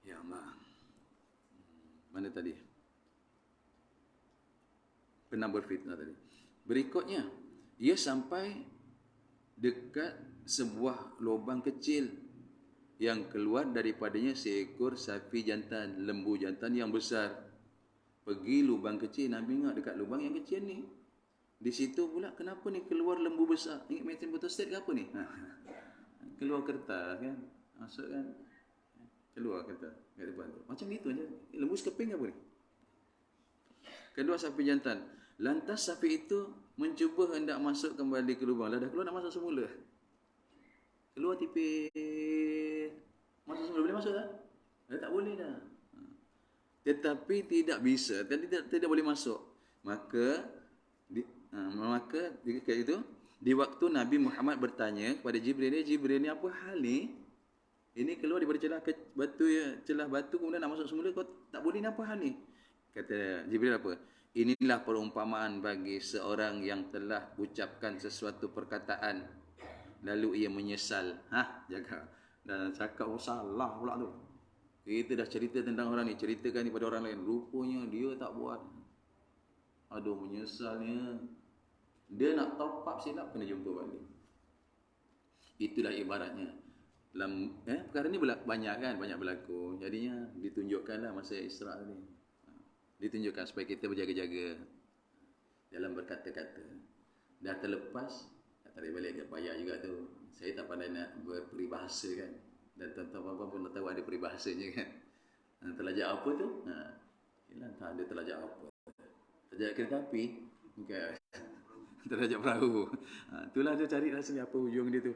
Ya Allah. Mana tadi? Penabur fitnah tadi. Berikutnya, ia sampai dekat sebuah lubang kecil yang keluar daripadanya seekor sapi jantan, lembu jantan yang besar. Pergi lubang kecil, Nabi ingat dekat lubang yang kecil ni. Di situ pula, kenapa ni keluar lembu besar? Ingat mesin photostat ke apa ni? Keluar kertas kan? Masuk kan? Keluar kertas kat depan tu. Macam gitu je. Lembu sekeping apa ni? Kedua sapi jantan. Lantas sapi itu mencuba hendak masuk kembali ke lubang. Dah keluar nak masuk semula. Keluar tipis. Masuk semula. Boleh masuk tak? Tak boleh dah. Tetapi tidak bisa. Tidak boleh masuk. Maka ketika itu, di waktu Nabi Muhammad bertanya kepada Jibril ni apa hal ni? Ini keluar daripada celah batu kemudian nak masuk semula, kau tak boleh ni, apa hal ni? Kata Jibril apa? Inilah perumpamaan bagi seorang yang telah ucapkan sesuatu perkataan lalu ia menyesal. Jaga. Dan cakap salah pula tu. Kita dah cerita tentang orang ni, ceritakan ni pada orang lain. Rupanya dia tak buat. Aduh, menyesalnya. Dia nak top up silap, kena jumpa balik. Itulah ibaratnya. Perkara ni banyak berlaku. Jadinya ditunjukkanlah masa Isra ni. Ditunjukkan supaya kita berjaga-jaga dalam berkata-kata. Dah terlepas, tak tarik balik ke payah juga tu. Saya tak pandai nak berperibahasa kan. Dan tuan-tuan pun tak tahu ada peribahasanya kan. Terlajak apa tu? Tak ada terlajak apa. Terlajak kereta api. Okay. Terlajak perahu. Itulah dia cari rasanya apa hujung dia tu.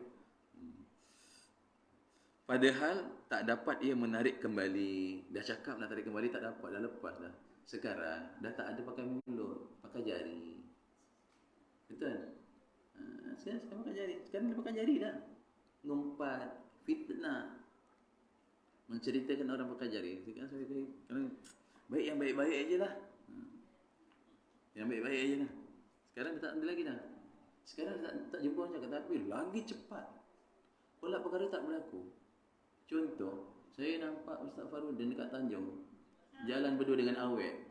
Padahal tak dapat ia menarik kembali. Dah cakap nak tarik kembali, tak dapat. Dah lepas dah. Sekarang dah tak ada pakai mulut, pakai jari. Betul? Sekarang pakai jari. Sekarang dia pakai jari dah. Ngumpat, fitnah, menceritakan orang pakai jari. Sekarang baik yang baik-baik aja lah. Yang baik-baik aja lah. Sekarang dah tak ada lagi dah. Sekarang tak jumpa orang cakap, tapi lagi cepat. Pula perkara tak berlaku. Contoh, saya nampak Ustaz Farudin dekat Tanjung. Jalan berdua dengan awet.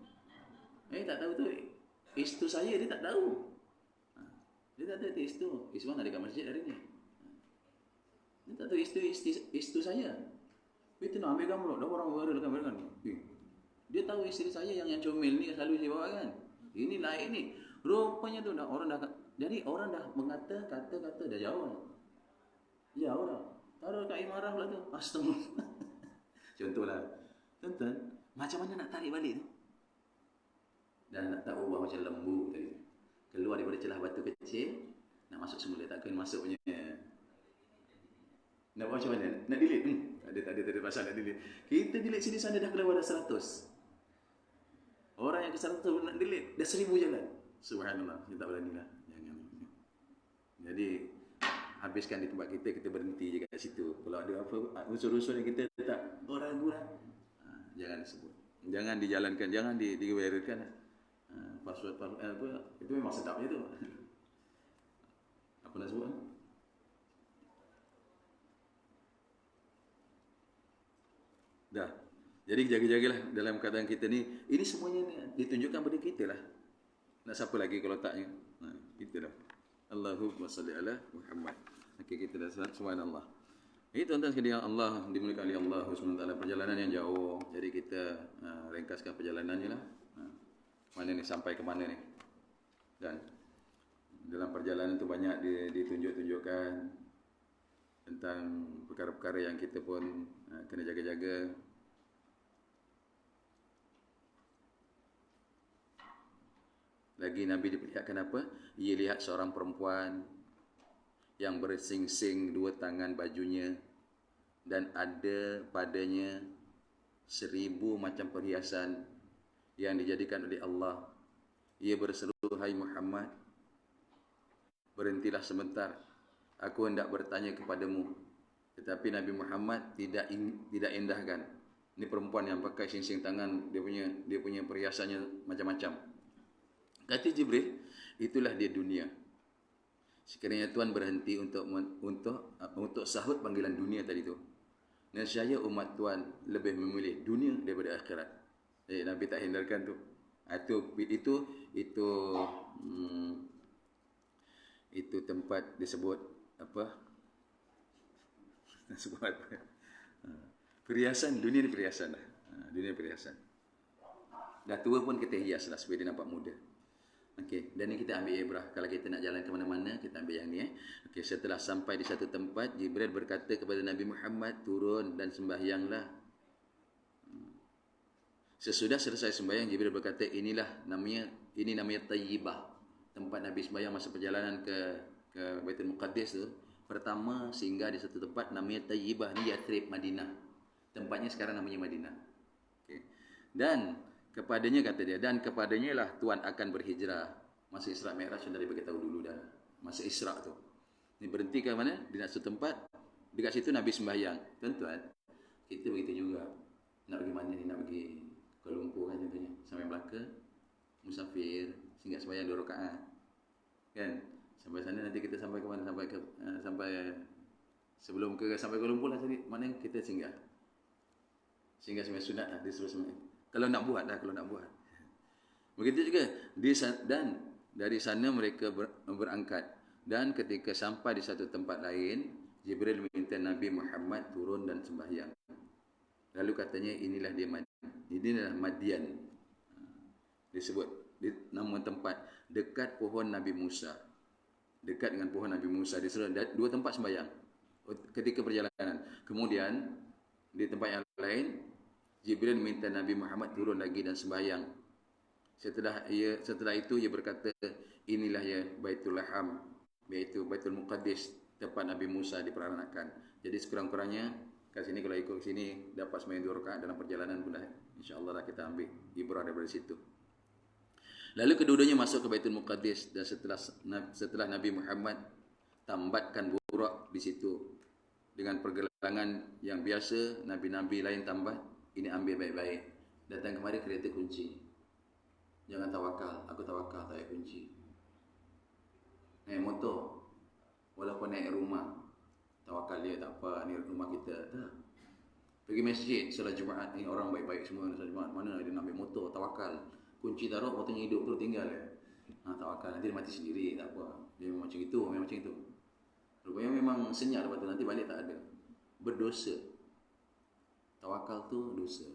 Tak tahu tu. Istu saya dia tak tahu. Dia tak tahu itu istu. Istu mana dekat masjid hari ni. Dia tak tahu istu saya. Itu nak ambil gambar. Dah orang viral kan. Dia tahu isteri saya yang comel ni selalu saya bawa kan. Ini lain ni. Rupanya tu orang dah. Jadi orang dah mengata kata-kata dah jauh. Jauh dah. Taruh kat imarah pula tu. Astagfirullah. Contohlah. Tonton. Macam mana nak tarik balik tu? Dan nak tak ubah macam lembu tadi. Keluar daripada celah batu kecil. Nak masuk semula takkan masuk punya. Nak buat macam mana? Nak delete? Tak ada pasal nak delete. Kita delete sini sana dah kelewat dah 100. Orang yang ke 100 nak delete dah 1000 jalan. Subhanallah, kita tak berani lah. Jangan. Jadi habiskan di tempat kita, kita berhenti je kat situ. Kalau ada apa unsur-unsur yang kita tak ragu lah, jangan disebut. Jangan dijalankan, jangan diwearkan. Password apa itu memang sedap je tu. Apa nak sebut? Dah. Jadi jaga-jagalah dalam keadaan kita ni. Ini semuanya ditunjukkan pada kita lah. Nak siapa lagi kalau taknya? Kita dah. Allahumma salli ala Muhammad. Okey, kita dah salat. Subhanallah. Ini tuan-tuan sekalian, Allah dimuliakan oleh Allah SWT. Perjalanan yang jauh. Jadi kita ringkaskan perjalanannya lah. Mana ni, sampai ke mana ni. Dan dalam perjalanan tu banyak ditunjuk-tunjukkan tentang perkara-perkara yang kita pun kena jaga-jaga. Lagi Nabi diperlihatkan apa? Ia lihat seorang perempuan yang bersingsing dua tangan bajunya dan ada padanya 1000 macam perhiasan yang dijadikan oleh Allah. Ia berseru, "Hai Muhammad, berhentilah sebentar. Aku hendak bertanya kepadamu." Tetapi Nabi Muhammad tidak endahkan. Ini perempuan yang pakai singsing tangan, dia punya perhiasannya macam-macam. Kata Jibril, itulah dia dunia. Sekiranya Tuan berhenti untuk sahut panggilan dunia tadi tu, nescaya umat Tuan lebih memilih dunia daripada akhirat. Nabi tak hindarkan tu. Itu tempat disebut apa? Sebut apa? Perhiasan, dunia ni perhiasan dah. Dunia perhiasan. Dah tua pun kita hias lah supaya dia nampak muda. Okey, dan ni kita ambil ibrah. Kalau kita nak jalan ke mana-mana, kita ambil yang ni. Okey, setelah sampai di satu tempat, Jibril berkata kepada Nabi Muhammad, turun dan sembahyanglah. Sesudah selesai sembahyang, Jibril berkata, ini namanya Tayyibah. Tempat Nabi sembahyang masa perjalanan ke Baitul Muqaddis tu. Pertama singgah di satu tempat namanya Tayyibah, ni Yathrib, Madinah. Tempatnya sekarang namanya Madinah. Okay. Dan kepadanya, kata dia, dan kepadanya lah Tuhan akan berhijrah. Masa Isra' Mi'raj sudah diberitahu dulu dah. Masa Isra' tu. Ni berhenti ke mana? Di satu tempat. Dekat situ Nabi sembahyang. Tuan-tuan, kita begitu juga. Nak pergi mana ni? Nak pergi Kuala Lumpur kan contohnya. Sampai Melaka, musafir, singgah sembahyang 2 rakaat. Kan? Sampai sana nanti kita sampai ke mana? Sampai sebelum sampai Kuala Lumpur lah tadi. Mana kita singgah? Singgah sembahyang sunat lah. Disuruh sembahyang. Kalau nak buat. Begitu juga dan dari sana mereka berangkat, dan ketika sampai di satu tempat lain, Jibril minta Nabi Muhammad turun dan sembahyang. Lalu katanya, inilah Madian. Disebut nama tempat dekat pohon Nabi Musa. Dekat dengan pohon Nabi Musa, disuruh 2 tempat sembahyang ketika perjalanan. Kemudian di tempat yang lain, Jibril minta Nabi Muhammad turun lagi dan sembahyang. Setelah itu ia berkata, inilah ya Baitul Laham, iaitu Baitul Muqaddis, tempat Nabi Musa diperanakan. Jadi sekurang-kurangnya kat sini, kalau ikut sini dapat sembahyang 2 rakaat dalam perjalanan pun dah, insya-Allah dah kita ambil ibrah daripada situ. Lalu kedua-duanya masuk ke Baitul Muqaddis, dan setelah Nabi Muhammad tambatkan burak di situ dengan pergelangan yang biasa nabi-nabi lain tambat. Ini ambil baik-baik. Datang kemari kereta kunci. Jangan tawakal. Aku tawakal tak ada kunci. Naik motor, walaupun naik rumah, tawakal dia tak apa, ni rumah kita. Tak. Pergi masjid solat Jumaat, ni orang baik-baik semua solat Jumaat. Mana dia nak ambil motor, tawakal. Kunci taruh, motornya hidup tu tinggal ya. Tawakal, nanti dia mati sendiri, tak apa. Dia memang macam itu, Rupanya memang senyap lepas tu, nanti balik tak ada. Berdosa. Tawakal tu dosa.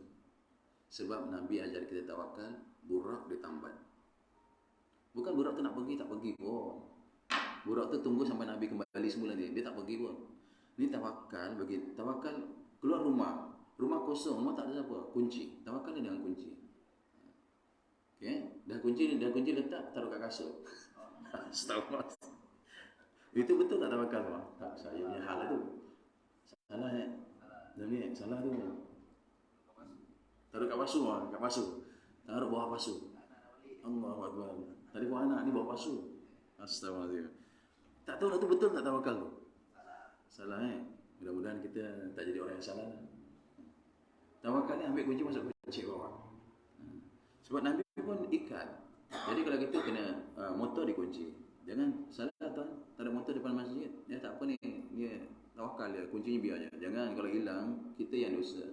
Sebab Nabi ajar kita tawakal, burak dia tambat. Bukan burak tu nak pergi, tak pergi pun. Burak tu tunggu sampai Nabi kembali semula dia tak pergi pun. Ni tawakal, keluar rumah kosong, rumah tak ada siapa, kunci. Tawakal dia dengan kunci. Okey, dah kunci letak, taruh kat kasut. Astagfirullah. Itu betul tak tawakal bang? Tak, saya punya hal itu. Salah ya. Jadi salah tu. Taruh kat pasu bang, kat pasu. Taruh bawah pasu. Allahu Akbar. Tadi buat anak ni bawah pasu. Astagfirullahaladzim. Tak tahu lah tu betul tak tawakal tu. Salah Mudah-mudahan kita tak jadi orang yang salah. Tawakal ni ambil kunci masuk kunci bawah. Sebab Nabi pun ikat. Jadi kalau kita kena motor dikunci. Jangan salah tuan, tak ada motor depan masjid. Dia tak apa ni, dia tawakal dia, kuncinya biar je. Jangan kalau hilang, kita yang dosa.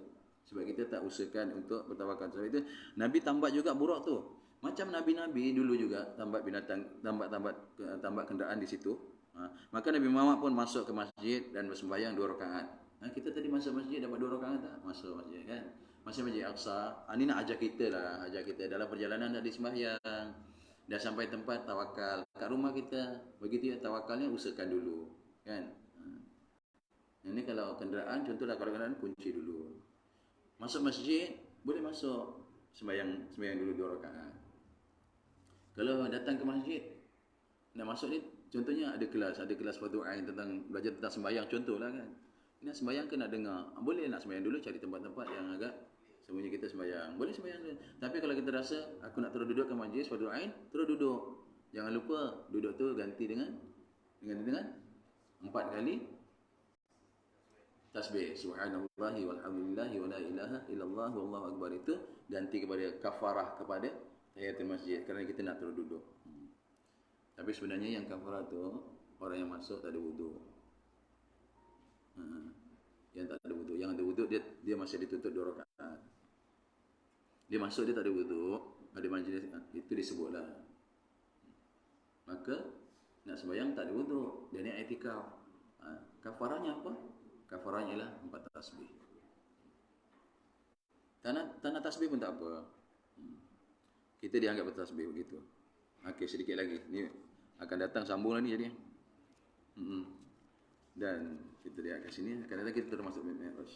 Sebab kita tak usahakan untuk bertawakal. Sebab itu Nabi tambat juga buruk tu. Macam Nabi-Nabi dulu juga tambat binatang, tambat kenderaan di situ. Maka Nabi Muhammad pun masuk ke masjid dan bersembahyang 2 rakaat. Kita tadi masuk masjid dapat 2 rakaat tak? Masuk masjid kan? Masih Masjid Aqsa. Ini nak ajar kita lah, ajar kita dalam perjalanan tadi sembahyang. Dah sampai tempat tawakal. Kat rumah kita, begitu ya tawakalnya usahakan dulu. Kan? Ini kalau kenderaan, contohlah kalau kenderaan kunci dulu. Masuk masjid, boleh masuk. Sembahyang dulu 2 rakaat. Kalau datang ke masjid, nak masuk ni, contohnya ada kelas fardu ain tentang belajar tentang sembahyang, contohlah kan. Nak sembahyang ke nak dengar? Boleh nak sembahyang dulu, cari tempat-tempat yang agak sembunyi kita sembahyang. Boleh sembahyang dulu. Tapi kalau kita rasa aku nak terus duduk ke majlis fardu ain, terus duduk. Jangan lupa duduk tu ganti dengan 4 kali tasbih. Subhanallahi walhamdulillahi wa la ilaha illallah wallahu akbar, itu ganti kepada kafarah kepada tahiyatul masjid kerana kita nak terus duduk. Tapi sebenarnya yang kafarah tu orang yang masuk tak ada wudu. Yang tak ada wudu, yang ada wudu dia masih ditutup 2 rakaat. Dia masuk dia tak ada wudu, ada majlis itu disebutlah. Maka nak sembahyang tak ada wudu, dia ni i'tikaf. Kafarahnya apa? Kafarahnya ialah 4 tasbih. Tanah tasbih pun tak apa. Kita dianggap bertasbih begitu. Okey, sedikit lagi. Ni akan datang sambunglah ni jadi. Dan kita lihat kat sini, akan datang kita termasuk Mi'raj.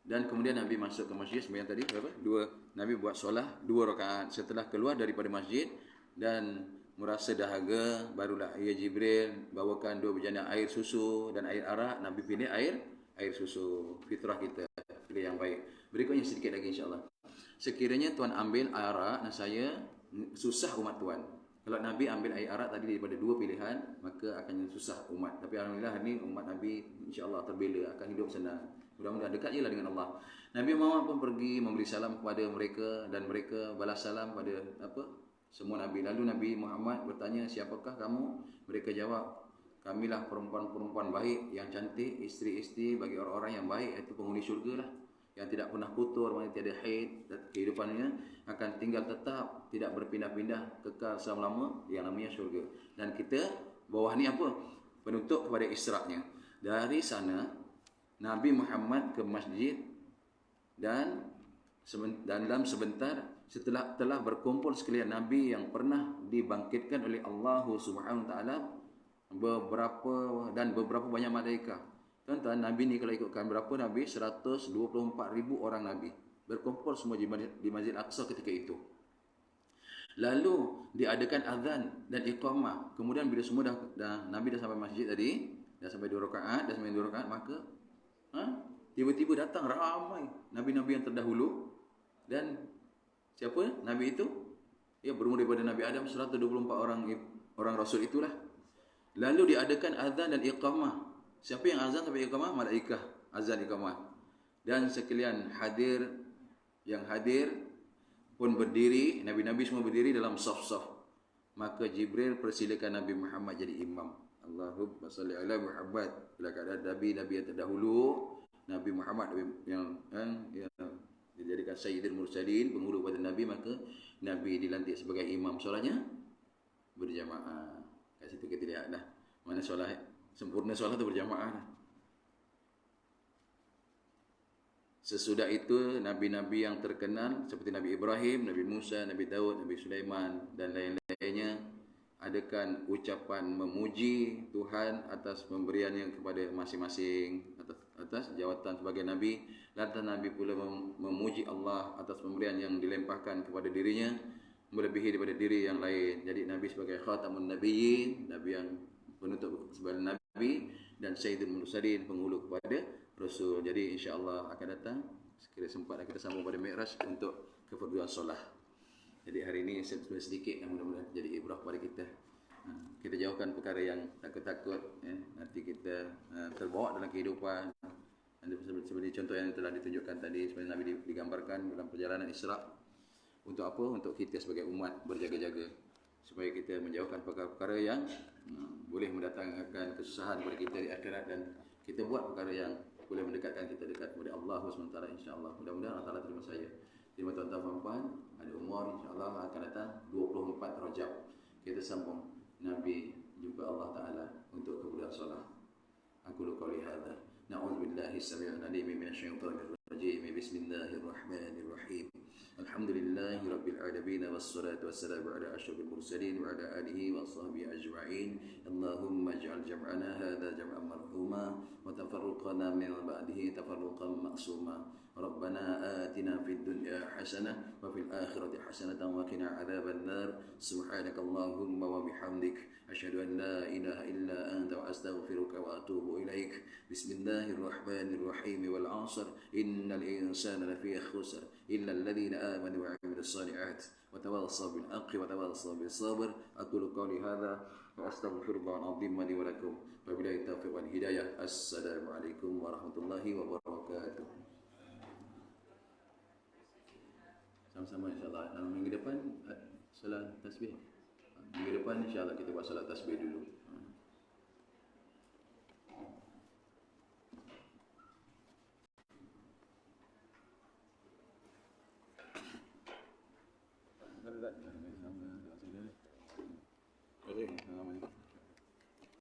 Dan kemudian Nabi masuk ke masjid sembahyang tadi berapa? 2. Nabi buat solat 2 rakaat. Setelah keluar daripada masjid dan merasa dahaga, barulah ia Jibril bawakan 2 bejana air susu dan air arak. Nabi pilih air susu. Fitrah kita pilih yang baik. Berikutnya sedikit lagi insya-Allah. Sekiranya tuan ambil arak, saya susah umat tuan. Kalau Nabi ambil air arak tadi daripada 2 pilihan, maka akan susah umat. Tapi alhamdulillah ni umat Nabi insya-Allah terbela, akan hidup senang. Mudah-mudahan dekat je lah dengan Allah. Nabi Muhammad pun pergi memberi salam kepada mereka dan mereka balas salam pada semua Nabi. Lalu Nabi Muhammad bertanya, siapakah kamu? Mereka jawab, kamilah perempuan-perempuan baik yang cantik, isteri-isteri bagi orang-orang yang baik, iaitu penghuni syurga lah. Yang tidak pernah kotor, maknanya tiada haid, kehidupannya akan tinggal tetap, tidak berpindah-pindah, kekal selama-lama, yang namanya syurga. Dan kita bawah ni apa? Penutup kepada Isra'-nya. Dari sana Nabi Muhammad ke masjid dan dalam sebentar setelah telah berkumpul sekalian Nabi yang pernah dibangkitkan oleh Allah Subhanahu taala beberapa banyak malaikat. Tuan-tuan, Nabi ni kalau ikutkan berapa Nabi? 124,000 orang Nabi berkumpul semua di Masjid Aqsa ketika itu. Lalu diadakan azan dan iqamah. Kemudian bila semua dah Nabi dah sampai masjid tadi, dah sampai 2 rakaat, maka tiba-tiba datang ramai Nabi-Nabi yang terdahulu. Dan siapa Nabi itu? Ya, berumur daripada Nabi Adam 124 orang Rasul itulah. Lalu diadakan azan dan iqamah. Siapa yang azan sampai iqamah? Malaikah azan iqamah. Dan sekalian yang hadir pun berdiri, Nabi-Nabi semua berdiri dalam saf-saf. Maka Jibril persilakan Nabi Muhammad jadi imam. Allahumma salli ala Muhammad. Bila keadaan Nabi-Nabi yang terdahulu, Nabi Muhammad yang dijadikan Sayyidul Mursalin, penghulu pada Nabi, maka Nabi dilantik sebagai imam. Solatnya berjamaah. Kat situ kita lihat dah mana solat sempurna, solat tu berjamaah dah. Sesudah itu Nabi-Nabi yang terkenal seperti Nabi Ibrahim, Nabi Musa, Nabi Daud, Nabi Sulaiman dan lain-lainnya adakan ucapan memuji Tuhan atas pemberiannya kepada masing-masing, atas jawatan sebagai Nabi. Lantas Nabi pula memuji Allah atas pemberian yang dilempahkan kepada dirinya. melebihi daripada diri yang lain. Jadi Nabi sebagai khatamun nabiyyin, Nabi yang penutup sebagai Nabi, dan Sayyidul Mursalin, penghulu kepada Rasul. Jadi insya-Allah akan datang sekiranya sempat kita sambung pada Mi'raj untuk keperluan solat. Jadi hari ini sedikit yang mudah-mudahan jadi ibrah kepada kita. Kita jauhkan perkara yang takut-takut, nanti kita terbawa dalam kehidupan. Seperti contoh yang telah ditunjukkan tadi, seperti Nabi digambarkan dalam perjalanan Isra. Untuk apa? Untuk kita sebagai umat berjaga-jaga, supaya kita menjauhkan perkara-perkara yang boleh mendatangkan kesusahan kepada kita di akhirat, dan kita buat perkara yang boleh mendekatkan kita dekat kepada Allah SWT, insya-Allah. Mudah-mudahan Allah Taala terima saya. Terima tuan-tuan dan puan, ada umur insya-Allah akan datang 24 Rajab. Kita sambung Nabi jumpa Allah Taala untuk keperluan solat. Aku qauli hadza. Na'udzubillahi as-sami'il 'alim minasyaitonir rajim. Bismillahirrahmanirrahim. Alhamdulillahi rabbil alamin, wassalatu wassalamu ala asyrafil mursalin wa ala alihi wa sahbihi ajma'in. Allahumma ij'al jam'ana hadza jam'an marhuma wa tafarruqana min ba'dihi tafarruqan ma'suma. Rabbana atina fid dunya hasanah wa fil akhirati hasanatan wa qina adzaban nar. Subhanakallahumma wa bihamdik asyhadu an la ilaha illa anta wa astaghfiruka wa atubu ilaik. Bismillahirrahmanirrahim. Wal 'ashr innal insana lafi khusr illa alladhina amanu wa 'amilus shalihat wa tawassaw bil haqqi wa tawassaw bis sabr. Aqulu qawli hadza wa astaghfirullahal 'azim li wa lakum. Wabillahi taufiq wal hidayah. Assalamualaikum warahmatullahi wabarakatuh. Sama-sama insya-Allah. Minggu depan solat tasbih. Minggu depan insya-Allah kita buat solat tasbih dulu. Ada